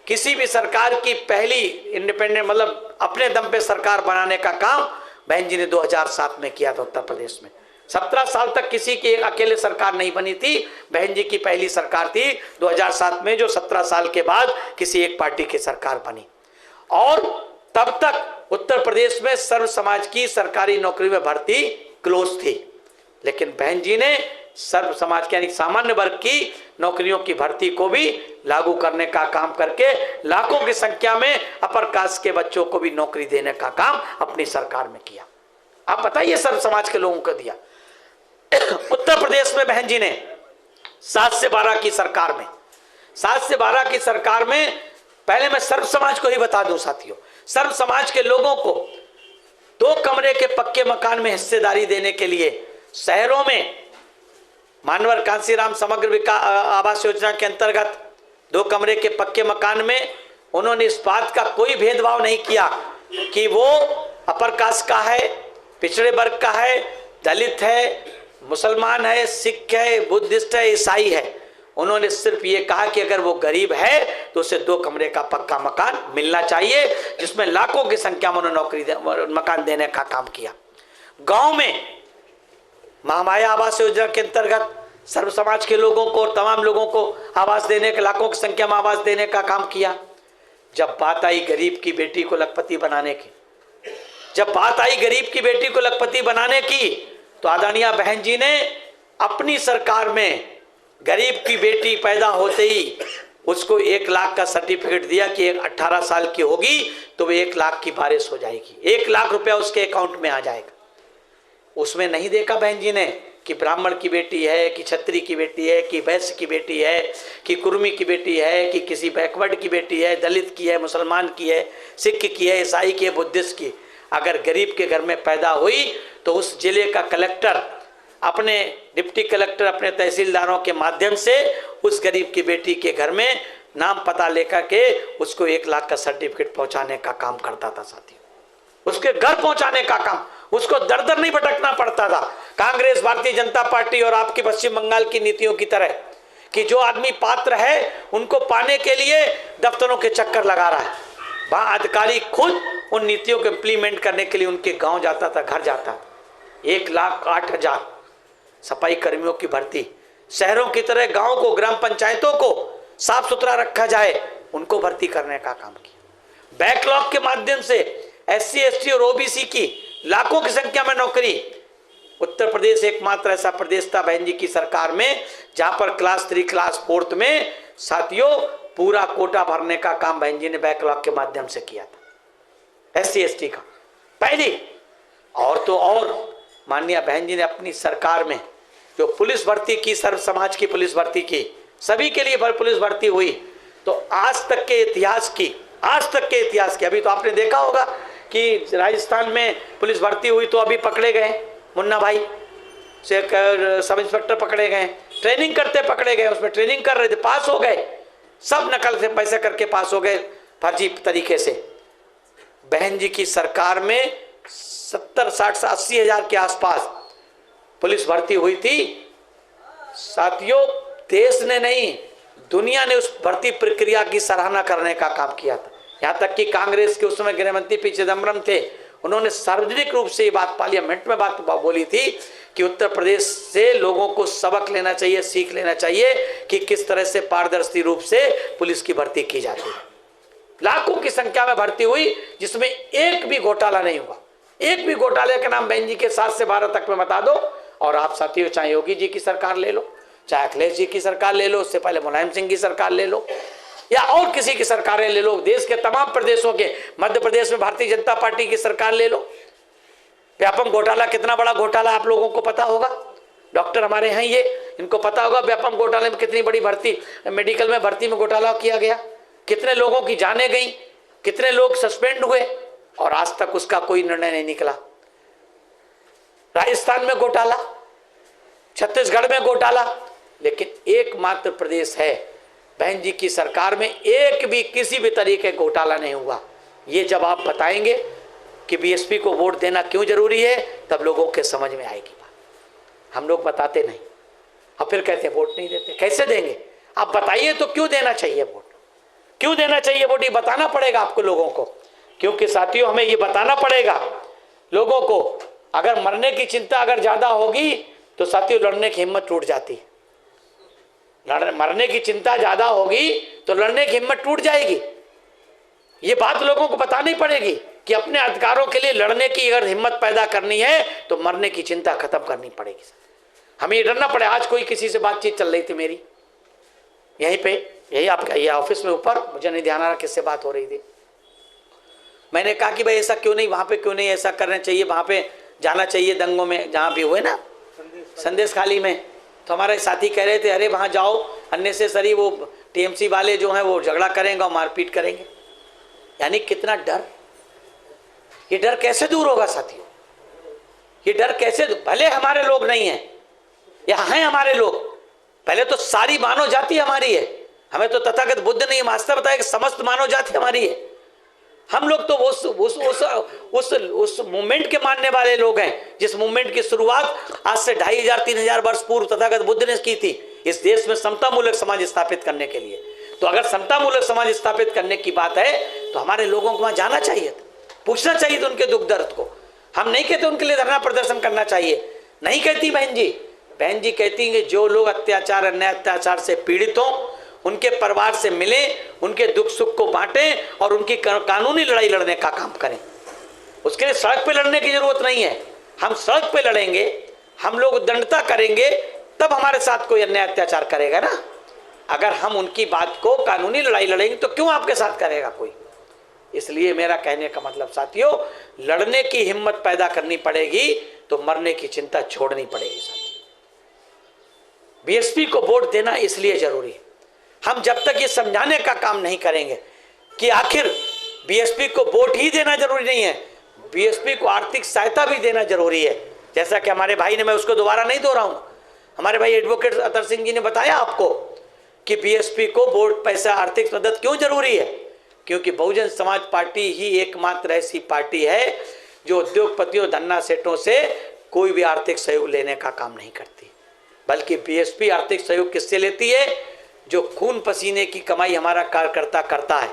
किसी भी सरकार की पहली इंडिपेंडेंट मतलब अपने दम पे सरकार बनाने का काम बहन जी ने 2007 में किया था उत्तर प्रदेश में। 17 साल तक किसी की एक अकेले सरकार नहीं बनी थी। बहन जी की पहली सरकार थी 2007 में, जो 17 साल के बाद किसी एक पार्टी की सरकार बनी। और तब तक उत्तर प्रदेश में सर्व समाज की सरकारी नौकरी में भर्ती क्लोज थी, लेकिन बहन जी ने सर्व समाज के यानी सामान्य वर्ग की नौकरियों की भर्ती को भी लागू करने का काम करके लाखों की संख्या में अपर कास्ट के बच्चों को भी नौकरी देने का काम अपनी सरकार में किया। आप बताइए सर्व समाज के लोगों को दिया। उत्तर प्रदेश में बहन जी ने 7 से 12 की सरकार में, 7 से 12 की सरकार में, पहले मैं सर्व समाज को ही बता दूं साथियों, सर्व समाज के लोगों को 2 कमरे के पक्के मकान में हिस्सेदारी देने के लिए शहरों में मानवर कांसीराम समग्र आवास योजना के अंतर्गत 2 कमरे के पक्के मकान में उन्होंने इस बात का कोई भेदभाव नहीं किया कि वो अपर कास्ट का है, पिछड़े वर्ग का है, दलित है, मुसलमान है, सिख है, बुद्धिस्ट है, ईसाई है। उन्होंने सिर्फ ये कहा कि अगर वो गरीब है तो उसे 2 कमरे का पक्का मकान मिलना चाहिए, जिसमें लाखों की संख्या में उन्होंने मकान देने का काम किया। गांव में महामाया आवास योजना के अंतर्गत सर्व समाज के लोगों को और तमाम लोगों को आवास देने के, लाखों की संख्या में आवास देने का काम किया। जब बात आई गरीब की बेटी को लखपति बनाने की, जब बात आई गरीब की बेटी को लखपति बनाने की, तो आदरणीय बहन जी ने अपनी सरकार में गरीब की बेटी पैदा होते ही उसको 1 लाख का सर्टिफिकेट दिया कि 18 साल की होगी तो वो 1 लाख की बारिश हो जाएगी, 1 लाख रुपया उसके अकाउंट में आ जाएगा। उसमें नहीं देखा बहन जी ने कि ब्राह्मण की बेटी है, कि क्षत्रिय की बेटी है, कि वैश्य की बेटी है, कि कुर्मी की बेटी है, कि किसी बैकवर्ड की बेटी है, दलित की है, मुसलमान की है, सिख की है, ईसाई की है, बुद्धिस्ट की। अगर गरीब के घर में पैदा हुई तो उस जिले का कलेक्टर अपने डिप्टी कलेक्टर अपने तहसीलदारों के माध्यम से उस गरीब की बेटी के घर में नाम पता लेकर के उसको 1 लाख का सर्टिफिकेट पहुंचाने का काम करता था साथियों। उसके घर पहुंचाने का काम, उसको दर दर नहीं भटकना पड़ता था। कांग्रेस, भारतीय जनता पार्टी और आपकी पश्चिम बंगाल की नीतियों की तरह कि जो आदमी पात्र है उनको पाने के लिए दफ्तरों के चक्कर लगा रहा है, वहां अधिकारी खुद उन नीतियों को इम्प्लीमेंट करने के लिए उनके गांव जाता था, घर जाता था। 1,08,000 सफाई कर्मियों की भर्ती, शहरों की तरह गांव को, ग्राम पंचायतों को साफ सुथरा रखा जाए, उनको भर्ती करने का काम किया। बैकलॉग के माध्यम से SC, ST और OBC की लाखों की संख्या में नौकरी। उत्तर प्रदेश एकमात्र ऐसा प्रदेश था बहन जी की सरकार में जहां पर क्लास 3, क्लास 4 में साथियों पूरा कोटा भरने का काम बहन जी ने बैकलॉग के माध्यम से किया था, SC, ST का पहली। और तो और माननीय बहन जी ने अपनी सरकार में जो पुलिस भर्ती की, सर्व समाज की पुलिस भर्ती की, सभी के लिए पुलिस भर्ती हुई, तो आज तक के इतिहास की, अभी तो आपने देखा होगा कि राजस्थान में पुलिस भर्ती हुई तो अभी पकड़े गए मुन्ना भाई से, सब इंस्पेक्टर पकड़े गए, ट्रेनिंग करते पकड़े गए, उसमें ट्रेनिंग कर रहे थे, पास हो गए, सब नकल से पैसे करके पास हो गए फर्जी तरीके से। बहन जी की सरकार में 70, 60, 80 हजार के आसपास पुलिस भर्ती हुई थी साथियों। देश ने नहीं, दुनिया ने उस भर्ती प्रक्रिया की सराहना करने का काम किया था। यहाँ तक कि कांग्रेस के उस समय गृह मंत्री पी चिदम्बरम थे, उन्होंने सार्वजनिक रूप से ये बात पार्लियामेंट में बात बोली थी कि उत्तर प्रदेश से लोगों को सबक लेना चाहिए, सीख लेना चाहिए कि किस तरह से पारदर्शी रूप से पुलिस की भर्ती की जाती है। लाखों की संख्या में भर्ती हुई जिसमें एक भी घोटाला नहीं हुआ। एक भी घोटाले का नाम बहन जी के 7 से 12 तक में बता दो। और आप साथियों चाहे योगी जी की सरकार ले लो, चाहे अखिलेश जी की सरकार ले लो, उससे पहले मुलायम सिंह की सरकार ले लो, या और किसी की सरकारें ले लो, देश के तमाम प्रदेशों के, मध्य प्रदेश में भारतीय जनता पार्टी की सरकार ले लो। व्यापम घोटाला कितना बड़ा घोटाला आप लोगों को पता होगा, डॉक्टर हमारे हैं ये, इनको पता होगा व्यापम घोटाले में कितनी बड़ी भर्ती, मेडिकल में भर्ती में घोटाला किया गया, कितने लोगों की जानें गई, कितने लोग सस्पेंड हुए और आज तक उसका कोई निर्णय नहीं निकला। राजस्थान में घोटाला, छत्तीसगढ़ में घोटाला, लेकिन एकमात्र प्रदेश है बहन जी की सरकार में एक भी किसी भी तरीके का घोटाला नहीं हुआ। ये जब आप बताएंगे कि बीएसपी को वोट देना क्यों जरूरी है, तब लोगों के समझ में आएगी बात। हम लोग बताते नहीं और फिर कहते हैं वोट नहीं देते। कैसे देंगे आप बताइए, तो क्यों देना चाहिए वोट, क्यों देना चाहिए वोट, ये बताना पड़ेगा आपको लोगों को। क्योंकि साथियों हमें ये बताना पड़ेगा लोगों को, अगर मरने की चिंता अगर ज्यादा होगी तो साथियों लड़ने की हिम्मत टूट जाती है। मरने की चिंता ज्यादा होगी तो लड़ने की हिम्मत टूट जाएगी। ये बात लोगों को बतानी पड़ेगी कि अपने अधिकारों के लिए लड़ने की अगर हिम्मत पैदा करनी है तो मरने की चिंता खत्म करनी पड़ेगी। हमें ये डरना पड़े। आज कोई किसी से बातचीत चल रही थी मेरी यहीं पे, यही आपका ये ऑफिस में ऊपर, मुझे नहीं ध्यान आ रहा किससे बात हो रही थी। मैंने कहा कि भाई ऐसा क्यों नहीं, वहां पे क्यों नहीं ऐसा करना चाहिए, वहां पे जाना चाहिए दंगों में जहां भी हुए ना, संदेश खाली में। तो हमारे साथी कह रहे थे अरे वहां जाओ, अननेसेसरी वो टीएमसी वाले जो हैं वो झगड़ा करेंगे और मारपीट करेंगे। यानी कितना डर, ये डर कैसे दूर होगा साथियों? ये डर कैसे, भले हमारे लोग नहीं हैं, यहाँ हैं हमारे लोग, पहले तो सारी मानव जाति हमारी है। हमें तो तथागत बुद्ध ने मास्टर बताया कि समस्त मानव जाति हमारी है। हम लोग तो उस मूवमेंट के मानने वाले लोग हैं जिस मूवमेंट की शुरुआत आज से 2500-3000 वर्ष पूर्व तथागत बुद्ध ने की थी, इस देश में समतामूलक समाज स्थापित करने के लिए। तो अगर समतामूलक समाज स्थापित करने की बात है तो हमारे लोगों को वहां जाना चाहिए, पूछना चाहिए उनके दुख दर्द को। हम नहीं कहते उनके लिए धरना प्रदर्शन करना चाहिए, नहीं कहती बहन जी। बहन जी कहती हैं कि जो लोग अत्याचार अन्याय अत्याचार से पीड़ित हों उनके परिवार से मिलें, उनके दुख सुख को बांटें और उनकी कानूनी लड़ाई लड़ने का काम करें। उसके लिए सड़क पे लड़ने की जरूरत नहीं है। हम सड़क पे लड़ेंगे, हम लोग दंडता करेंगे, तब हमारे साथ कोई अन्याय अत्याचार करेगा ना। अगर हम उनकी बात को कानूनी लड़ाई लड़ेंगे तो क्यों आपके साथ करेगा कोई? इसलिए मेरा कहने का मतलब साथियों, लड़ने की हिम्मत पैदा करनी पड़ेगी तो मरने की चिंता छोड़नी पड़ेगी साथियों। बीएसपी को वोट देना इसलिए जरूरी है। हम जब तक ये समझाने का काम नहीं करेंगे कि आखिर बीएसपी को वोट ही देना जरूरी नहीं है, बीएसपी को आर्थिक सहायता भी देना जरूरी है। जैसा कि हमारे भाई ने, मैं उसको दोबारा नहीं दोहराऊंगा, हमारे भाई एडवोकेट अतर सिंह जी ने बताया आपको कि बीएसपी को वोट पैसा आर्थिक मदद क्यों जरूरी है। क्योंकि बहुजन समाज पार्टी ही एकमात्र ऐसी पार्टी है जो उद्योगपतियों धन्ना सेठों से कोई भी आर्थिक सहयोग लेने का काम नहीं करती, बल्कि बीएसपी आर्थिक सहयोग किससे लेती है? जो खून पसीने की कमाई हमारा कार्यकर्ता करता है,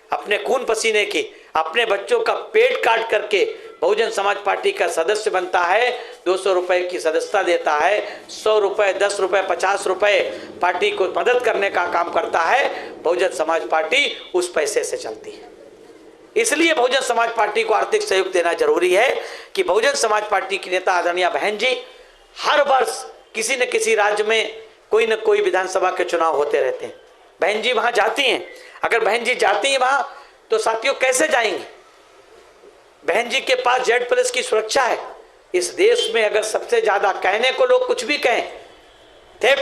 अपने खून पसीने की, अपने बच्चों का पेट काट करके बहुजन समाज पार्टी का सदस्य बनता है, 200 रुपए की सदस्यता देता है, 100 रुपए, 10 रुपए, 50 रुपए पार्टी को मदद करने का काम करता है। बहुजन समाज पार्टी उस पैसे से चलती है। इसलिए बहुजन समाज पार्टी को आर्थिक सहयोग देना जरूरी है कि बहुजन समाज पार्टी की नेता आदरणीय बहन जी हर वर्ष किसी न किसी राज्य में कोई न कोई विधानसभा के चुनाव होते रहते हैं। बहन जी वहां जाती हैं। अगर बहन जी जाती हैं वहां तो साथियों कैसे जाएंगे? बहन जी के पास Z+ की सुरक्षा है। इस देश में अगर सबसे ज्यादा, कहने को लोग कुछ भी कहें, थ्रेट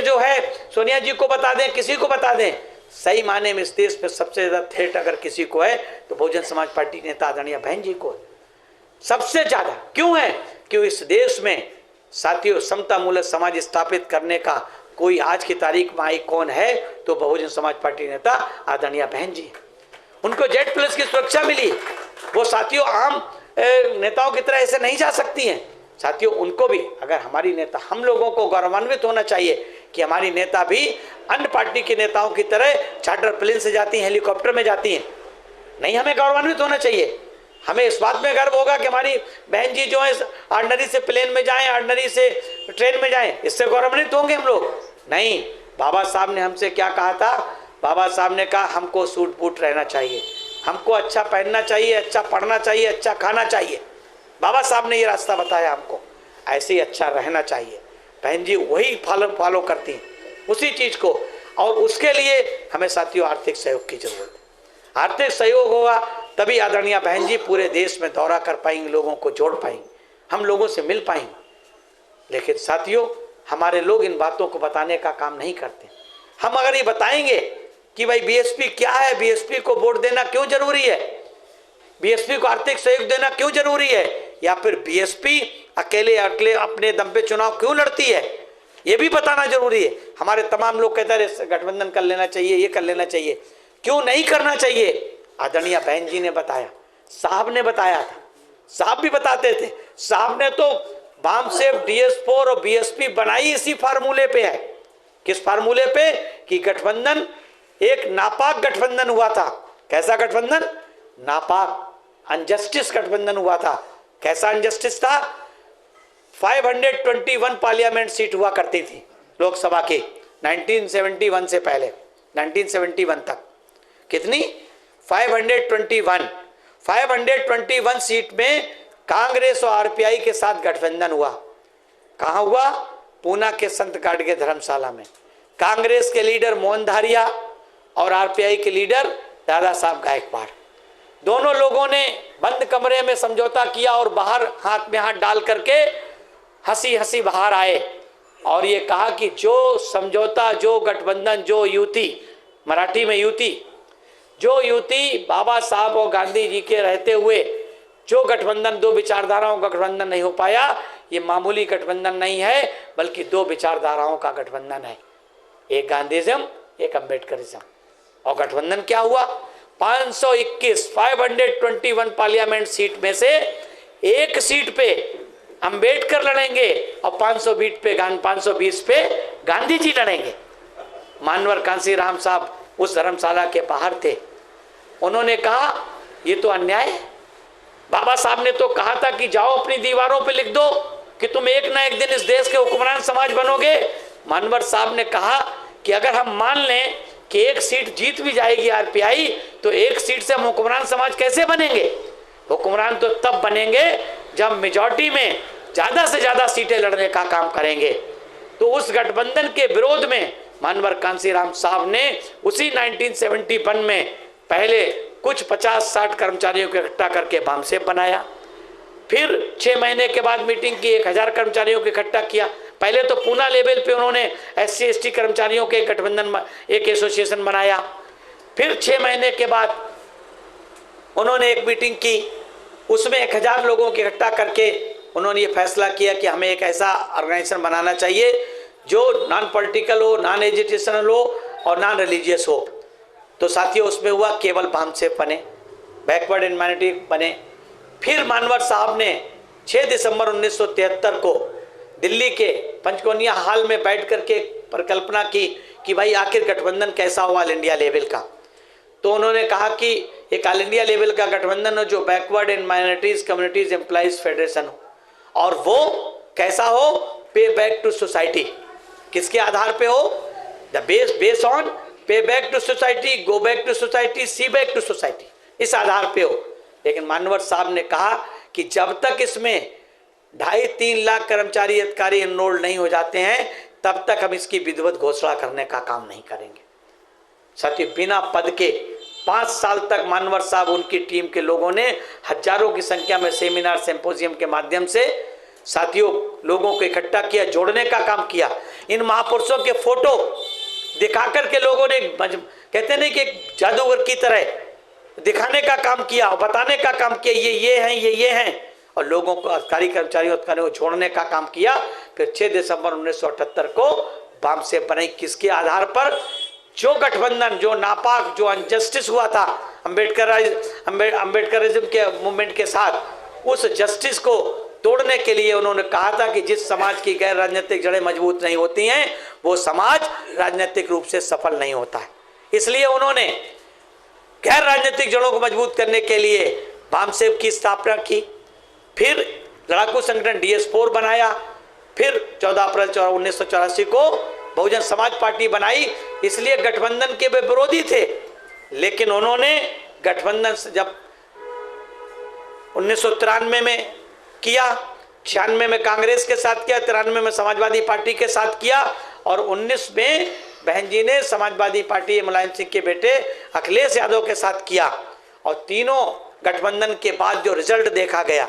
जो है सोनिया जी को बता दें, किसी को बता दें, सही माने में इस देश में सबसे ज्यादा थ्रेट अगर किसी को है तो बहुजन समाज पार्टी के नेता आदरणीय बहन जी को सबसे ज्यादा। क्यों है? क्यों इस देश में साथियों समतामूलक समाज स्थापित करने का कोई आज की तारीख में आई कौन है तो बहुजन समाज पार्टी नेता आदरणीय बहन जी। उनको Z+ की सुरक्षा मिली। वो साथियों आम नेताओं की तरह ऐसे नहीं जा सकती हैं। साथियों उनको भी, अगर हमारी नेता, हम लोगों को गौरवान्वित होना चाहिए कि हमारी नेता भी अन्य पार्टी के नेताओं की तरह चार्टर प्लेन से जाती हैं, हेलीकॉप्टर में जाती हैं। नहीं, हमें गौरवान्वित होना चाहिए। हमें इस बात में गर्व होगा कि हमारी बहन जी जो है ऑर्डिनरी से प्लेन में जाएं, ऑर्डिनरी से ट्रेन में जाएं, इससे गौरवान्वित होंगे हम लोग। नहीं, बाबा साहब ने हमसे क्या कहा था? बाबा साहब ने कहा हमको सूट बूट रहना चाहिए, हमको अच्छा पहनना चाहिए, अच्छा पढ़ना चाहिए, अच्छा खाना चाहिए। बाबा साहब ने ये रास्ता बताया हमको, ऐसे ही अच्छा रहना चाहिए। बहन जी वही फॉलो करती हैं उसी चीज को, और उसके लिए हमें साथियों आर्थिक सहयोग की जरूरत है। आर्थिक सहयोग होगा तभी आदरणीय बहन जी पूरे देश में दौरा कर पाएंगे, लोगों को जोड़ पाएंगे, हम लोगों से मिल पाएंगे। लेकिन साथियों हमारे लोग इन बातों को बताने का काम नहीं करते। हम अगर ये बताएंगे कि भाई बीएसपी क्या है, बीएसपी को वोट देना क्यों जरूरी है, बीएसपी को आर्थिक सहयोग देना क्यों जरूरी है, या फिर बीएसपी अकेले अपने दम पे चुनाव क्यों लड़ती है, ये भी बताना जरूरी है। हमारे तमाम लोग कहते हैं गठबंधन कर लेना चाहिए, ये कर लेना चाहिए, क्यों नहीं करना चाहिए? आदरणीय बहन जी ने बताया, साहब ने बताया था, साहब भी बताते थे। साहब ने तो बामसेफ, DS4 और बीएसपी बनाई इसी फार्मूले पे है। किस फार्मूले पे? कि गठबंधन एक नापाक गठबंधन हुआ था। कैसा गठबंधन? नापाक, अनजस्टिस गठबंधन हुआ था। कैसा अनजस्टिस था? 521 पार्लियामेंट सीट हुआ करती थी लोकसभा की 1971 से पहले, 1971 तक। कितनी? 521 सीट में कांग्रेस और आरपीआई के साथ गठबंधन हुआ। कहाँ हुआ? पूना के संत घाट के धर्मशाला में। कांग्रेस के लीडर मोहन धारिया और आरपीआई के लीडर दादा साहब गायकवाड़, दोनों लोगों ने बंद कमरे में समझौता किया और बाहर हाथ में हाथ डाल करके हंसी हंसी बाहर आए और ये कहा कि जो समझौता, जो गठबंधन, जो युति, मराठी में युति, जो युति बाबा साहब और गांधी जी के रहते हुए जो गठबंधन, दो विचारधाराओं का गठबंधन नहीं हो पाया, ये मामूली गठबंधन नहीं है बल्कि दो विचारधाराओं का गठबंधन है, एक गांधीज्म, एक अम्बेडकरिज्म। और गठबंधन क्या हुआ? 521 पार्लियामेंट सीट में से एक सीट पे अंबेडकर लड़ेंगे और 520 पे गांधी जी लड़ेंगे। मानवर कांसीराम साहब उस धर्मशाला के बाहर थे। उन्होंने कहा ये तो अन्याय है। बाबा साहब ने तो कहा था कि जाओ अपनी दीवारों पे लिख दो कि तुम एक ना एक दिन इस देश के हुक्मरान समाज बनोगे। मानवर साहब ने कहा कि अगर हम मान लें कि एक सीट जीत भी जाएगी आरपीआई, तो एक सीट से हम हुक्मरान समाज कैसे बनेंगे? हुक्मरान तो तब बनेंगे जब मेजॉरिटी में ज्यादा से ज्यादा सीटें लड़ने का काम करेंगे। तो उस गठबंधन के विरोध में मानवर कांसीराम साहब ने उसी 1971 में पहले कुछ 50-60 कर्मचारियों को इकट्ठा करके बामसेब बनाया। फिर 6 महीने के बाद मीटिंग की, 1000 कर्मचारियों को इकट्ठा किया। पहले तो पूना लेवल पे उन्होंने SC ST कर्मचारियों के गठबंधन, एक एसोसिएशन बनाया। फिर 6 महीने के बाद उन्होंने एक मीटिंग की, उसमें 1000 लोगों को इकट्ठा करके उन्होंने ये फैसला किया कि हमें एक ऐसा ऑर्गेनाइजेशन बनाना चाहिए जो नॉन पॉलिटिकल हो, नॉन एजुकेशनल हो और नॉन रिलीजियस हो। तो साथियों उसमें हुआ केवल बामसेब बने, बैकवर्ड एंड माइनॉरिटी बने। फिर मानवर साहब ने 6 दिसंबर 1973 को दिल्ली के पंचकोनिया हॉल में बैठ करके परिकल्पना की कि भाई आखिर गठबंधन कैसा हो ऑल इंडिया लेवल का। तो उन्होंने कहा कि एक ऑल इंडिया लेवल का गठबंधन हो जो backward and minorities communities employees federation हो, और वो कैसा हो? पे बैक टू सोसाइटी। किसके आधार पे हो? The base on pay back to society, go back to society, see back to society, इस आधार पे हो। लेकिन मानवर साहब ने कहा कि जब तक इसमें 2.5-3 लाख कर्मचारी अधिकारी एनरोल्ड नहीं हो जाते हैं तब तक हम इसकी विधिवत घोषणा करने का काम नहीं करेंगे। साथियों बिना पद के 5 साल तक मानवर साहब, उनकी टीम के लोगों ने हजारों की संख्या में सेमिनार, सिंपोजियम के माध्यम से साथियों लोगों को इकट्ठा किया, जोड़ने का काम किया। इन महापुरुषों के फोटो दिखा करके लोगों ने, कहते नहीं कि एक जादूगर की तरह दिखाने का काम किया और बताने का काम किया, ये हैं, ये हैं, और लोगों को, अधिकारी कर्मचारियों को जोड़ने का काम किया। फिर 6 दिसंबर 1978 को बामसेब बनाई। किसके आधार पर? जो गठबंधन, जो नापाक, जो अनजस्टिस हुआ था अम्बेडकरिज्म के मूवमेंट के साथ, उस जस्टिस को तोड़ने के लिए उन्होंने कहा था कि जिस समाज की गैर राजनीतिक जड़ें मजबूत नहीं होती हैं वो समाज राजनीतिक रूप से सफल नहीं होता है। इसलिए उन्होंने गैर राजनीतिक जड़ों को मजबूत करने के लिए बामसेब की स्थापना की। फिर लड़ाकू संगठन DS4 बनाया। फिर 14 अप्रैल 1984 को बहुजन समाज पार्टी बनाई। इसलिए गठबंधन के वे विरोधी थे, लेकिन उन्होंने गठबंधन जब 1993 में किया, 96 में कांग्रेस के साथ किया, 93 में समाजवादी पार्टी के साथ किया, और 19 में बहन जी ने समाजवादी पार्टी मुलायम सिंह के बेटे अखिलेश यादव के साथ किया। और तीनों गठबंधन के बाद जो रिजल्ट देखा गया,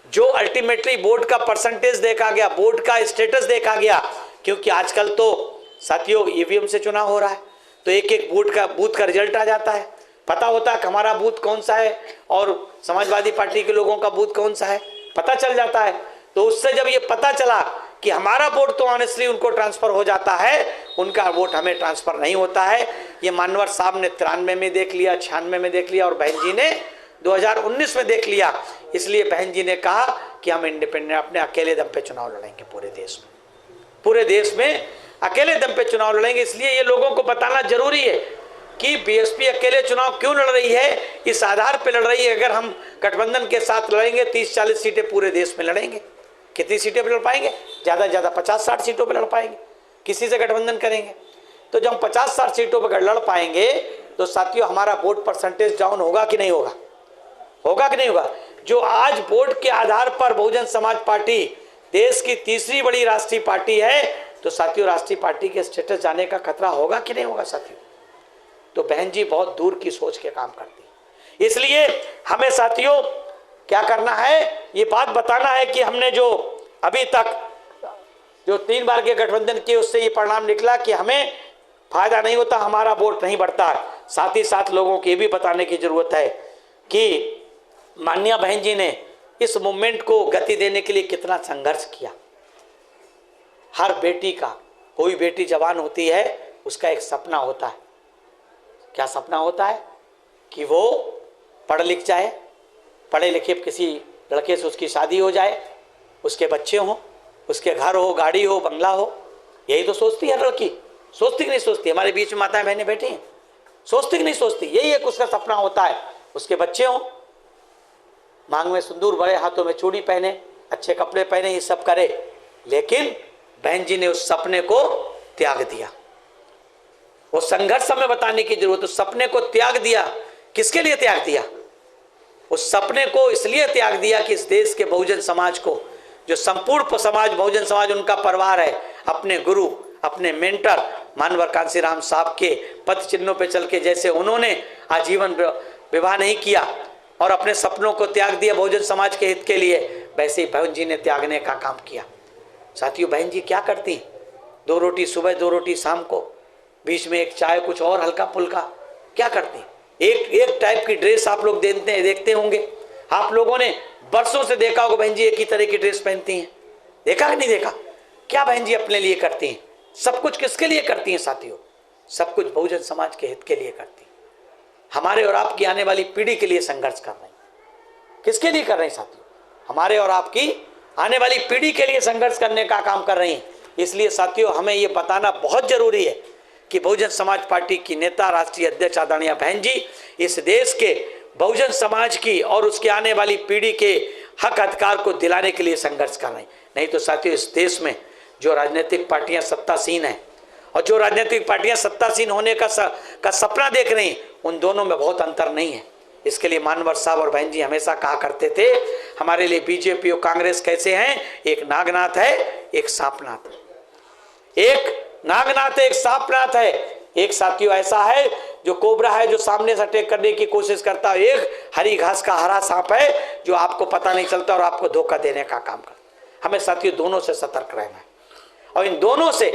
जो अल्टीमेटली वोट का परसेंटेज देखा गया, वोट का स्टेटस देखा गया, क्योंकि आजकल तो साथियों EVM से चुनाव हो रहा है, तो एक एक बूथ का रिजल्ट आ जाता है, पता होता है कि हमारा बूथ कौन सा है और समाजवादी पार्टी के लोगों का बूथ कौन सा है, पता चल जाता है। तो उससे जब ये पता चला कि हमारा वोट तो ऑनेस्टली उनको ट्रांसफर हो जाता है, उनका वोट हमें ट्रांसफर नहीं होता है। ये मानवर साहब ने 93 में देख लिया, 96 में देख लिया, और बहन जी ने 2019 में देख लिया। इसलिए बहन जी ने कहा कि हम इंडिपेंडेंट अपने अकेले दम पे चुनाव लड़ेंगे, पूरे देश में अकेले दम पे चुनाव लड़ेंगे। इसलिए ये लोगों को बताना जरूरी है कि BSP अकेले चुनाव क्यों लड़ रही है, इस आधार पे लड़ रही है। अगर हम गठबंधन के साथ लड़ेंगे 30-40 सीटें पूरे देश में लड़ेंगे, कितनी सीटों पर लड़ पाएंगे? ज़्यादा से ज़्यादा 50-60 सीटों पर लड़ पाएंगे, किसी से गठबंधन करेंगे। तो जब हम 50-60 सीटों पर लड़ पाएंगे तो साथियों हमारा वोट परसेंटेज डाउन होगा कि नहीं होगा? होगा कि नहीं होगा? जो आज वोट के आधार पर बहुजन समाज पार्टी देश की तीसरी बड़ी राष्ट्रीय पार्टी है, तो साथियों राष्ट्रीय पार्टी के स्टेटस जाने का खतरा होगा कि नहीं होगा साथियों? तो बहन जी बहुत दूर की सोच के काम करती है। इसलिए हमें साथियों क्या करना है, ये बात बताना है कि हमने जो अभी तक जो 3 बार के गठबंधन किए उससे ये परिणाम निकला कि हमें फायदा नहीं होता, हमारा वोट नहीं बढ़ता। साथ ही साथ लोगों को ये भी बताने की जरूरत है कि माननीय बहन जी ने इस मूवमेंट को गति देने के लिए कितना संघर्ष किया। हर बेटी का, कोई बेटी जवान होती है उसका एक सपना होता है। क्या सपना होता है? कि वो पढ़ लिख जाए, पढ़े लिखे किसी लड़के से उसकी शादी हो जाए, उसके बच्चे हों, उसके घर हो, गाड़ी हो, बंगला हो। यही तो सोचती है लड़की। सोचती कि नहीं सोचती? हमारे बीच में माताएं बहनें बैठी हैं, सोचती कि नहीं सोचती? यही एक उसका सपना होता है, उसके बच्चे हों, मांग में सिंदूर, बड़े हाथों में चूड़ी पहने, अच्छे कपड़े पहने, ये सब करे। लेकिन बहन जी ने उस सपने को त्याग दिया। वो संघर्ष हमें बताने की जरूरत है। उस सपने को त्याग दिया, किसके लिए त्याग दिया? उस सपने को इसलिए त्याग दिया कि इस देश के बहुजन समाज को, जो संपूर्ण समाज बहुजन समाज उनका परिवार है, अपने गुरु, अपने मेंटर मानवर कांसीराम साहब के पथ चिन्हों पे चल के जैसे उन्होंने आजीवन विवाह नहीं किया और अपने सपनों को त्याग दिया बहुजन समाज के हित के लिए, वैसे ही बहन जी ने त्यागने का काम किया। साथियों बहन जी क्या करती? 2 रोटी सुबह, 2 रोटी शाम को, बीच में एक चाय, कुछ और हल्का फुल्का, क्या करती? एक टाइप की ड्रेस आप लोग देखते होंगे। आप लोगों ने बरसों से देखा होगा बहन जी एक ही तरह की ड्रेस पहनती हैं। देखा कि नहीं देखा? क्या बहन जी अपने लिए करती हैं? सब कुछ किसके लिए करती हैं साथियों? सब कुछ बहुजन समाज के हित के लिए करती हैं। हमारे और आपकी आने वाली पीढ़ी के लिए संघर्ष कर रहे हैं। किसके लिए कर रहे हैं साथियों? हमारे और आपकी आने वाली पीढ़ी के लिए संघर्ष करने का काम कर रहे हैं। इसलिए साथियों हमें ये बताना बहुत जरूरी है कि बहुजन समाज पार्टी की नेता, राष्ट्रीय अध्यक्ष आदरणीय बहन जी इस देश के बहुजन समाज की और उसके आने वाली पीढ़ी के हक अधिकार को दिलाने के लिए संघर्ष कर रहे हैं। नहीं तो साथियों इस देश में जो राजनीतिक पार्टियां सत्तासीन हैं और जो राजनीतिक पार्टियां सत्तासीन होने का सपना देख रही हैं, उन दोनों में बहुत अंतर नहीं है। इसके लिए मानवर साहब और बहन जी हमेशा कहा करते थे, हमारे लिए बीजेपी और कांग्रेस कैसे हैं? एक नागनाथ है, एक सांपनाथ। एक नागनाथ है, एक सांपनाथ है। एक साथियों ऐसा है जो कोबरा है, जो सामने से अटैक करने की कोशिश करता है। एक हरी घास का हरा सांप है जो आपको पता नहीं चलता और आपको धोखा देने का काम करता है। हमें साथियों दोनों से सतर्क रहना है और इन दोनों से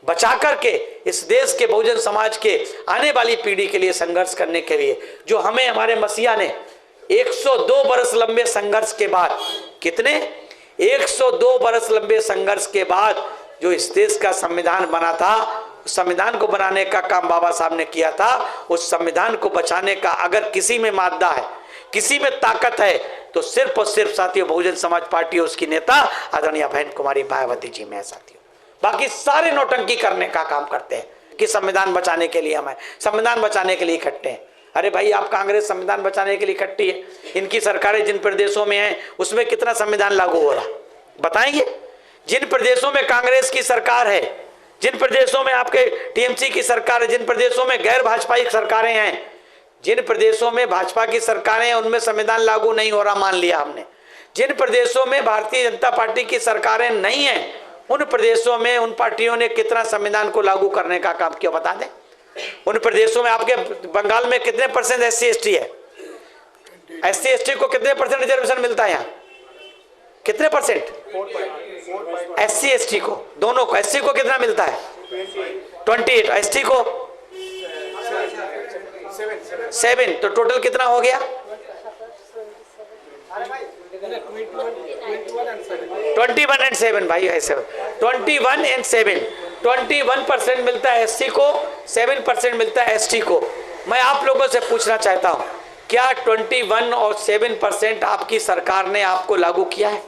बचा करके इस देश के बहुजन समाज के आने वाली पीढ़ी के लिए संघर्ष करने के लिए, जो हमें हमारे मसीहा ने 102 बरस लंबे संघर्ष के बाद, कितने 102 बरस लंबे संघर्ष के बाद जो इस देश का संविधान बना था, उस संविधान को बनाने का काम बाबा साहब ने किया था। उस संविधान को बचाने का अगर किसी में मादा है, किसी में ताकत है, तो सिर्फ और सिर्फ साथियों बहुजन समाज पार्टी और उसकी नेता आदरणीय बहन कुमारी मायावती जी में है साथियों। बाकी सारे नौटंकी करने का काम करते हैं कि संविधान बचाने के लिए हमें, संविधान बचाने के लिए इकट्ठे हैं। अरे भाई आप कांग्रेस संविधान बचाने के लिए इकट्ठी है, इनकी सरकारें जिन प्रदेशों में हैं उसमें कितना संविधान लागू हो रहा बताएंगे? जिन प्रदेशों में कांग्रेस की सरकार है, जिन प्रदेशों में आपके टीएमसी की सरकार है, जिन प्रदेशों में गैर भाजपाई सरकारें हैं, जिन प्रदेशों में भाजपा की सरकारें हैं उनमें संविधान लागू नहीं हो रहा, मान लिया हमने। जिन प्रदेशों में भारतीय जनता पार्टी की सरकारें नहीं हैं, उन प्रदेशों में उन पार्टियों ने कितना संविधान को लागू करने का काम किया बता दें? उन प्रदेशों में आपके बंगाल में कितने % SC/ST है? SC/ST को कितने % रिजर्वेशन मिलता है? यहाँ कितने %? SC/ST को, दोनों को। SC को कितना मिलता है? 28, ST को 7, तो टोटल कितना हो गया? 21 and 7 भाई, ऐसे 21 and 7, 21% मिलता है SC को, 7% मिलता है ST को। मैं आप लोगों से पूछना चाहता हूं, क्या 21 और 7% आपकी सरकार ने आपको लागू किया है?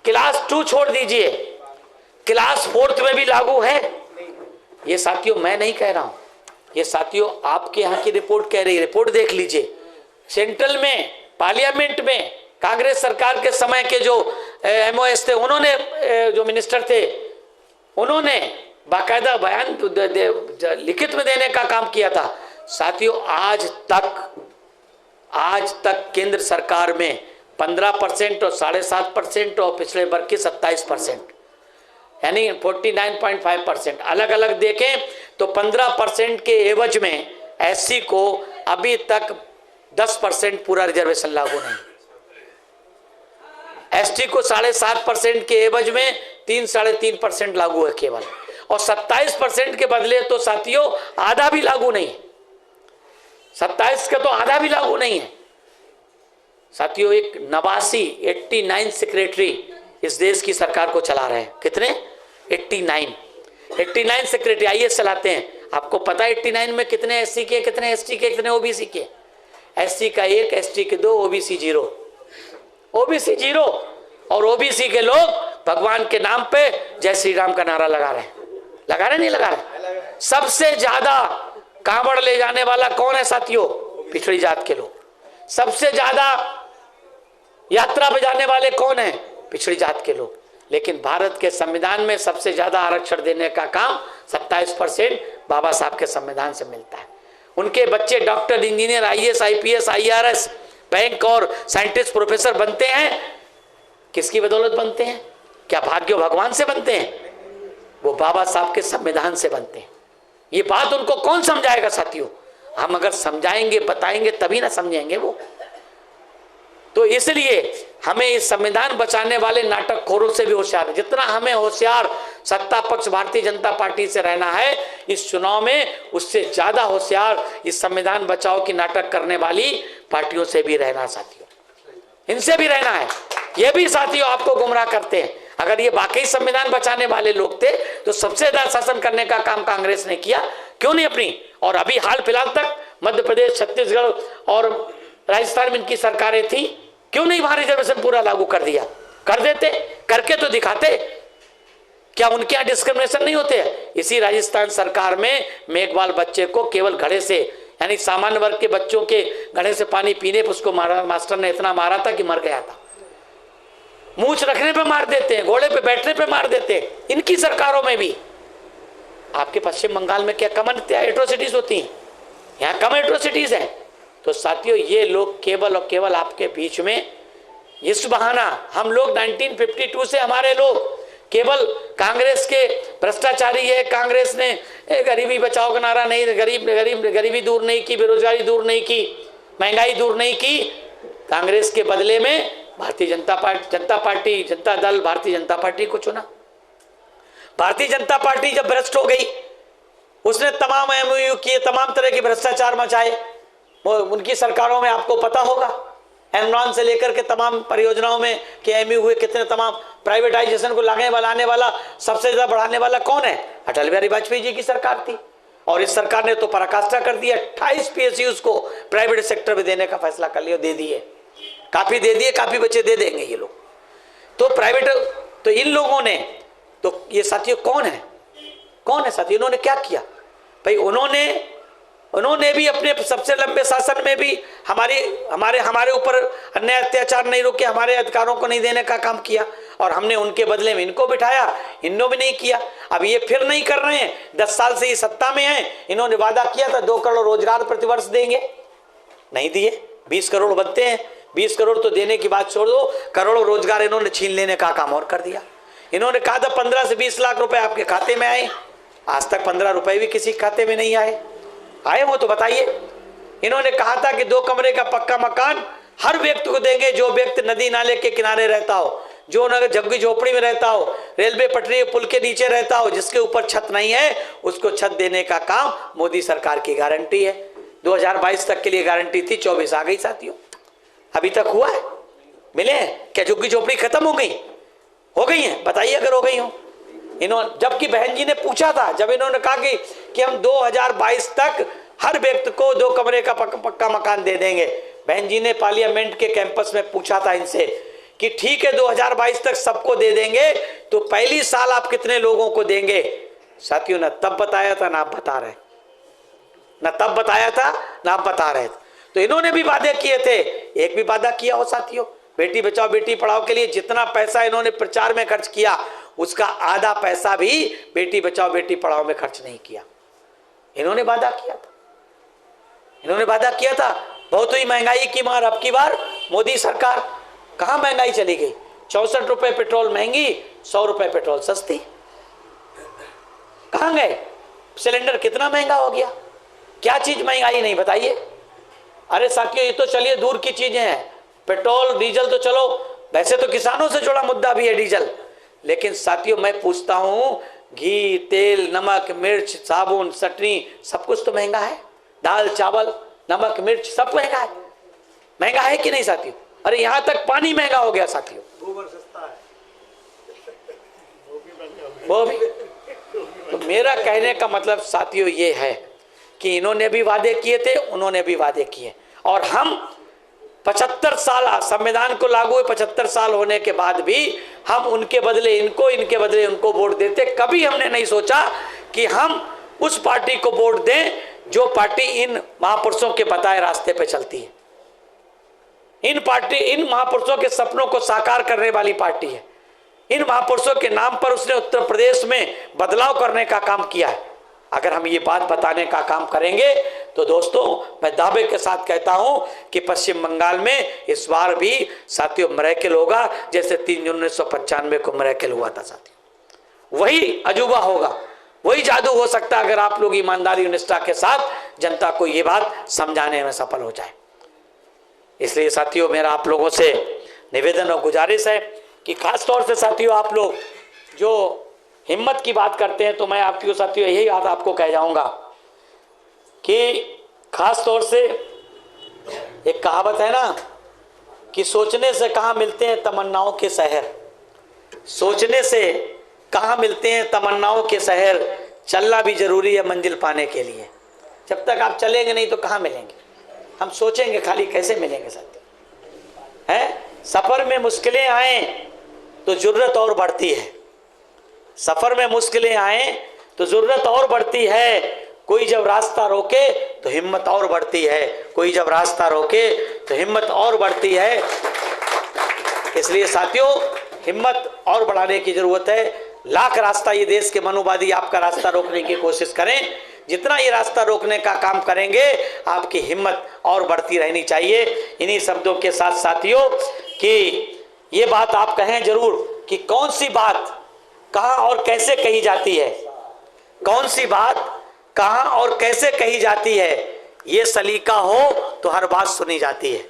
क्लास 2 छोड़ दीजिए, क्लास 4 में भी लागू है? ये साथियों मैं नहीं कह रहा हूं, ये साथियों आपके यहाँ की रिपोर्ट कह रही है। रिपोर्ट देख लीजिए। सेंट्रल में, पार्लियामेंट में कांग्रेस सरकार के समय के जो MOS थे, उन्होंने जो मिनिस्टर थे उन्होंने बाकायदा बयान लिखित में देने का काम किया था। साथियों, आज तक केंद्र सरकार में 15% और 7.5% और पिछले वर्ग की 27%, यानी 49.5%। अलग अलग देखें तो 15% के एवज में SC को अभी तक 10% पूरा रिजर्वेशन लागू नहीं। ST को 7.5% के एवज में 3-3.5% लागू है केवल, और 27% के बदले तो साथियों आधा भी लागू नहीं है। 27 का तो आधा भी लागू नहीं है। साथियों, एक 89 सेक्रेटरी इस देश की सरकार को चला रहे हैं। कितने? 89 सेक्रेटरी IAS चलाते हैं। आपको पता है 89 में कितने SC के, कितने ST के, कितने OBC के? SC का 1, ST के 2, OBC 0। OBC 0 और OBC के लोग भगवान के नाम पे जय श्री राम का नारा लगा रहे हैं। लगा रहे नहीं लगा रहे? सबसे ज्यादा कांवड़ ले जाने वाला कौन है साथियों? पिछड़ी जात के लोग। सबसे ज्यादा यात्रा पे जाने वाले कौन है? पिछड़ी जात के लोग। लेकिन भारत के संविधान में सबसे ज्यादा आरक्षण देने का काम 27% बाबा साहब के संविधान से मिलता है। उनके बच्चे doctor, engineer, IAS, IPS, IRS, bank और साइंटिस्ट, प्रोफेसर बनते हैं। किसकी बदौलत बनते हैं? क्या भाग्य भगवान से बनते हैं? वो बाबा साहब के संविधान से बनते हैं। ये बात उनको कौन समझाएगा साथियों? हम अगर समझाएंगे, बताएंगे, तभी ना समझेंगे वो। तो इसलिए हमें इस संविधान बचाने वाले नाटकखोरों से भी होशियार है। जितना हमें होशियार सत्ता पक्ष भारतीय जनता पार्टी से रहना है इस चुनाव में, उससे ज्यादा होशियार इस संविधान बचाओ की नाटक करने वाली पार्टियों से भी रहना साथियों। इनसे भी रहना है। ये भी साथियों आपको गुमराह करते हैं। अगर ये वाकई संविधान बचाने वाले लोग थे तो सबसे ज्यादा शासन करने का काम कांग्रेस ने किया, क्यों नहीं अपनी? और अभी हाल फिलहाल तक मध्य प्रदेश, छत्तीसगढ़ और राजस्थान में इनकी सरकारें थी, क्यों नहीं वहां रिजर्वेशन पूरा लागू कर दिया? कर देते, करके तो दिखाते। क्या उनके यहाँ डिस्क्रिमिनेशन नहीं होते? इसी राजस्थान सरकार में मेघवाल बच्चे को केवल घड़े से, यानी सामान्य वर्ग के बच्चों के घड़े से पानी पीने पर उसको मास्टर ने इतना मारा था कि मर गया था। मूंछ रखने पे मार देते हैं, घोड़े पे बैठने पे मार देते हैं। इनकी सरकारों में भी। आपके पश्चिम बंगाल में क्या कम एट्रोसिटीज होती हैं? यहाँ कम एट्रोसिटीज हैं। तो साथियों, ये लोग केवल और केवल आपके बीच में इस बहाना, हम लोग 1952 से हमारे लोग केवल कांग्रेस के भ्रष्टाचारी है, कांग्रेस ने गरीबी बचाओ का नारा नहीं, गरीबी दूर नहीं की, बेरोजगारी दूर नहीं की, महंगाई दूर नहीं की। कांग्रेस के बदले में भारतीय जनता पार्टी, जनता दल भारतीय जनता पार्टी को चुना। भारतीय जनता पार्टी जब भ्रष्ट हो गई, उसने तमाम MOU किए, तमाम तरह के भ्रष्टाचार मचाए। उनकी सरकारों में आपको पता होगा, एनरॉन से लेकर के तमाम परियोजनाओं में के MOU हुए, कितने तमाम प्राइवेटाइजेशन को लाने वाला सबसे ज्यादा बढ़ाने वाला कौन है? अटल बिहारी वाजपेयी जी की सरकार थी। और इस सरकार ने तो पराकाष्ठा कर दिया। 28 PSUs को प्राइवेट सेक्टर में देने का फैसला कर लिया, दे दिए, काफी दे दिए, काफी बच्चे दे देंगे ये लोग। तो प्राइवेट, तो इन लोगों ने, तो ये साथियों कौन है साथियों? इन्होंने क्या किया भाई? उन्होंने भी अपने सबसे लंबे शासन में भी हमारे ऊपर अन्याय अत्याचार नहीं रोके, हमारे अधिकारों को नहीं देने का काम किया, और हमने उनके बदले में इनको बिठाया, इन्होंने भी नहीं किया। अब ये फिर नहीं कर रहे हैं। 10 साल से ये सत्ता में है। इन्होंने वादा किया था 2 करोड़ रोजगार प्रतिवर्ष देंगे, नहीं दिए। 20 करोड़ बनते हैं, 20 करोड़ तो देने की बात छोड़ दो, करोड़ों रोजगार इन्होंने छीन लेने का काम और कर दिया। इन्होंने कहा था 15 से 20 लाख रुपए आपके खाते में आए, आज तक 15 रुपए भी किसी खाते में नहीं आए वो तो बताइए। इन्होंने कहा था कि 2 कमरे का पक्का मकान हर व्यक्ति को देंगे जो व्यक्ति नदी नाले के किनारे रहता हो, जो झुग्गी झोपड़ी में रहता हो, रेलवे पटरी पुल के नीचे रहता हो, जिसके ऊपर छत नहीं है, उसको छत देने का काम मोदी सरकार की गारंटी है। 2022 तक के लिए गारंटी थी, 24 आ गई साथियों, अभी तक हुआ है? मिले हैं क्या? झुग्गी झोपड़ी खत्म हो गई है? बताइए अगर हो गई हो। इन्होंने, जबकि बहन जी ने पूछा था, जब इन्होंने कहा कि हम 2022 तक हर व्यक्ति को 2 कमरे का पक्का मकान दे देंगे, बहन जी ने पार्लियामेंट के कैंपस में पूछा था इनसे कि ठीक है 2022 तक सबको दे देंगे, तो पहली साल आप कितने लोगों को देंगे? साथियों, ना तब बताया था ना आप बता रहे, ना तब बताया था ना आप बता रहे थे। तो इन्होंने भी वादे किए थे, एक भी वादा किया हो साथियों? बेटी बचाओ बेटी पढ़ाओ के लिए जितना पैसा इन्होंने प्रचार में खर्च किया उसका आधा पैसा भी बेटी बचाओ बेटी पढ़ाओ में खर्च नहीं किया। इन्होंने वादा किया था, इन्होंने वादा किया था बहुत हुई महंगाई की मार। अब की बार मोदी सरकार, कहां महंगाई चली गई? 64 रुपए पेट्रोल महंगी, 100 रुपए पेट्रोल सस्ती। कहां गए? सिलेंडर कितना महंगा हो गया? क्या चीज महंगाई नहीं बताइए? अरे साथियों ये तो चलिए दूर की चीजें हैं, पेट्रोल डीजल तो चलो, वैसे तो किसानों से जुड़ा मुद्दा भी है डीजल, लेकिन साथियों मैं पूछता हूं घी तेल नमक मिर्च साबुन चटनी सब कुछ तो महंगा है। दाल चावल नमक मिर्च सब महंगा है कि नहीं साथियों? अरे यहां तक पानी महंगा हो गया साथियों, वो भी। तो मेरा कहने का मतलब साथियों ये है कि इन्होंने भी वादे किए थे, उन्होंने भी वादे किए, और हम 75 साल संविधान को लागू हुए 75 साल होने के बाद भी हम उनके बदले इनको, इनके बदले उनको वोट देते। कभी हमने नहीं सोचा कि हम उस पार्टी को वोट दें जो पार्टी इन महापुरुषों के बताए रास्ते पे चलती है, इन महापुरुषों के सपनों को साकार करने वाली पार्टी है। इन महापुरुषों के नाम पर उसने उत्तर प्रदेश में बदलाव करने का काम किया है। अगर हम ये बात बताने का काम करेंगे तो दोस्तों मैं दावे के साथ कहता हूं कि पश्चिम बंगाल में इस बार भी साथियों मिरेकल होगा, जैसे 3 जून 1995 को मिरेकल हुआ था साथियों। वही अजूबा होगा, वही जादू हो सकता है अगर आप लोग ईमानदारी निष्ठा के साथ जनता को ये बात समझाने में सफल हो जाए। इसलिए साथियों मेरा आप लोगों से निवेदन और गुजारिश है कि खास तौर से साथियों आप लोग जो हिम्मत की बात करते हैं, तो मैं आपको साथियों यही बात आपको कह जाऊंगा कि खास तौर से एक कहावत है ना कि सोचने से कहाँ मिलते हैं तमन्नाओं के शहर, सोचने से कहाँ मिलते हैं तमन्नाओं के शहर, चलना भी जरूरी है मंजिल पाने के लिए। जब तक आप चलेंगे नहीं तो कहाँ मिलेंगे? हम सोचेंगे खाली कैसे मिलेंगे साथियों, हैं? सफर में मुश्किलें आए तो जरूरत और बढ़ती है, सफर में मुश्किलें आए तो जरूरत और बढ़ती है। कोई जब रास्ता रोके तो हिम्मत और बढ़ती है, कोई जब रास्ता रोके तो हिम्मत और बढ़ती है। इसलिए साथियों हिम्मत और बढ़ाने की जरूरत है। लाख रास्ता ये देश के मनुवादी आपका रास्ता रोकने की कोशिश करें, जितना ये रास्ता रोकने का काम करेंगे आपकी हिम्मत और बढ़ती रहनी चाहिए। इन्हीं शब्दों के साथ साथियों कि ये बात आप कहें जरूर कि कौन सी बात कहाँ और कैसे कही जाती है, कौन सी बात कहाँ और कैसे कही जाती है, ये सलीका हो तो हर बात सुनी जाती है।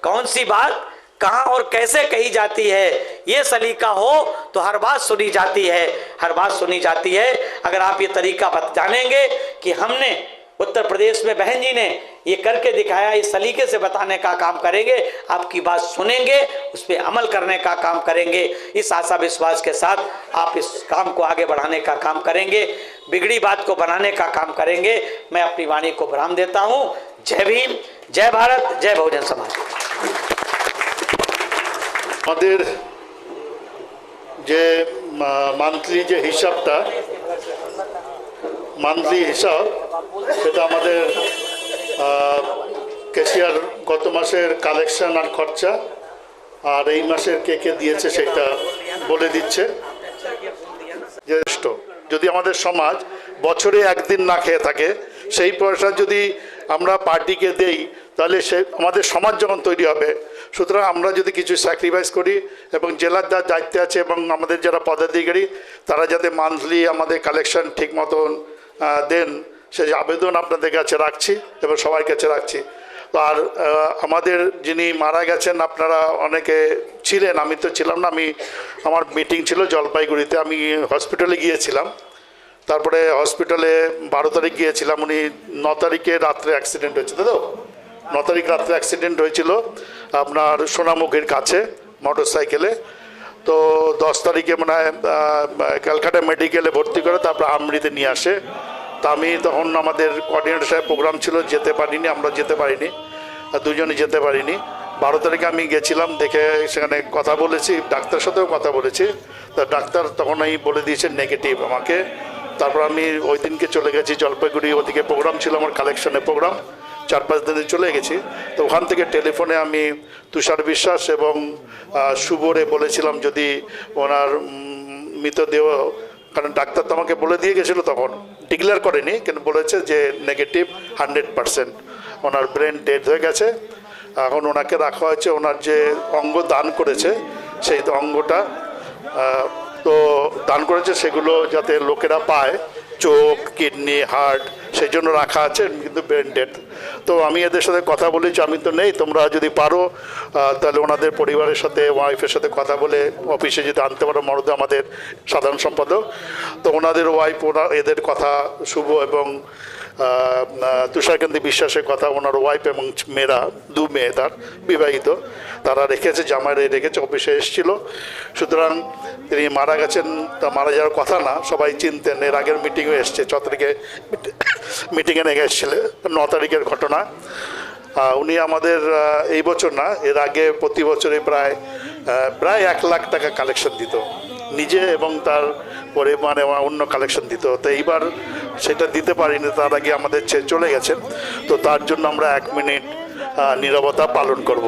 कौन सी बात कहाँ और कैसे कही जाती है, ये सलीका हो तो हर बात सुनी जाती है, हर बात सुनी जाती है। अगर आप ये तरीका जानेंगे कि हमने उत्तर प्रदेश में बहन जी ने ये करके दिखाया, इस सलीके से बताने का काम करेंगे, आपकी बात सुनेंगे, उस पर अमल करने का काम करेंगे। इस आशा विश्वास के साथ आप इस काम को आगे बढ़ाने का काम करेंगे, बिगड़ी बात को बनाने का काम करेंगे। मैं अपनी वाणी को विराम देता हूँ। जय भीम, जय भारत, जय बहुजन समाज। আমাদের যে মান্থলি যে হিসাবটা, মান্থলি হিসাব সেটা আমাদের ক্যাশিয়ার গত মাসের কালেকশন আর খরচা আর এই মাসের কে কে দিয়েছে সেটা বলে দিচ্ছে। যথেষ্ট যদি আমাদের সমাজ বছরে একদিন না খেয়ে থাকে, সেই পয়সা যদি আমরা পার্টিকে দেই তাহলে সে আমাদের সমাজ যখন তৈরি হবে। সুতরাং আমরা যদি কিছু স্যাক্রিফাইস করি এবং জেলার যার দায়িত্বে আছে এবং আমাদের যারা পদাধিকারী তারা যাতে মান্থলি আমাদের কালেকশন ঠিক মতন দেন, সেই আবেদন আপনাদের কাছে রাখছি এবং সবার কাছে রাখছি। আর আমাদের যিনি মারা গেছেন আপনারা অনেকে ছিলেন, আমি তো ছিলাম না, আমার মিটিং ছিল জলপাইগুড়িতে, আমি হসপিটালে গিয়েছিলাম। তারপরে হসপিটালে 12 তারিখ গিয়েছিলাম, উনি 9 তারিখে রাত্রে অ্যাক্সিডেন্ট হয়েছে, তাই তো 9 তারিখ রাত্রে অ্যাক্সিডেন্ট হয়েছিল আপনার সোনামুখীর কাছে মোটর সাইকেলে। তো 10 তারিখে মানে ক্যালকাটা মেডিকেলে ভর্তি করে তারপর আমরিতে নিয়ে আসে। তা আমি তখন আমাদের কোঅর্ডিনেটর সাহেব প্রোগ্রাম ছিল, যেতে পারিনি, আমরা যেতে পারিনি, দুজনে যেতে পারিনি। 12 তারিখে আমি গেছিলাম, দেখে সেখানে কথা বলেছি, ডাক্তারের সাথেও কথা বলেছি। তা ডাক্তার তখন এই বলে দিয়েছে নেগেটিভ আমাকে। তারপর আমি ওই দিনকে চলে গেছি জলপাইগুড়ি, ওদিকে প্রোগ্রাম ছিল আমার কালেকশনের প্রোগ্রাম। 4-5 দিনে চলে গেছি। তো ওখান থেকে টেলিফোনে আমি তুষার বিশ্বাস এবং শুভরে বলেছিলাম যদি ওনার মৃতদেহ, কারণ ডাক্তার তো আমাকে বলে দিয়ে গেছিলো, তখন ডিক্লেয়ার করেনি কিন্তু বলেছে যে নেগেটিভ 100%, ওনার ব্রেন ডেড হয়ে গেছে। এখন ওনাকে রাখা হয়েছে, ওনার যে অঙ্গ দান করেছে সেই অঙ্গটা তো দান করেছে সেগুলো যাতে লোকেরা পায়, চোখ, কিডনি, হার্ট, সেই জন্য রাখা আছে, কিন্তু ব্রেন ডেড। তো আমি এদের সাথে কথা বলেছি, আমি তো নেই, তোমরা যদি পারো তাহলে ওনাদের পরিবারের সাথে, ওয়াইফের সাথে কথা বলে অফিসে যদি আনতে পারো, মরদে আমাদের সাধারণ সম্পাদক, তো ওনাদের ওয়াইফ, এদের কথা, শুভ এবং তুষারকান্তি বিশ্বাসের কথা, ওনার ওয়াইফ এবং মেয়েরা, 2 মেয়ে তার বিবাহিত, তারা রেখেছে, জামাইরে রেখেছে, অফিসে এসেছিল। সুতরাং তিনি মারা গেছেন, তা মারা যাওয়ার কথা না, সবাই চিনতেন, এর আগের মিটিংয়ে এসছে, 6 তারিখে মিটিংয়ে নিয়ে এসেছিলেন, 9 তারিখের ঘটনা। উনি আমাদের এই বছর না, এর আগে প্রতি বছরে প্রায় 1 লাখ টাকা কালেকশন দিত নিজে, এবং তার পরে মানে অন্য কালেকশন দিত। তো এইবার সেটা দিতে পারিনি, তার আগে আমাদের চলে গেছেন। তো তার জন্য আমরা 1 মিনিট নীরবতা পালন করব।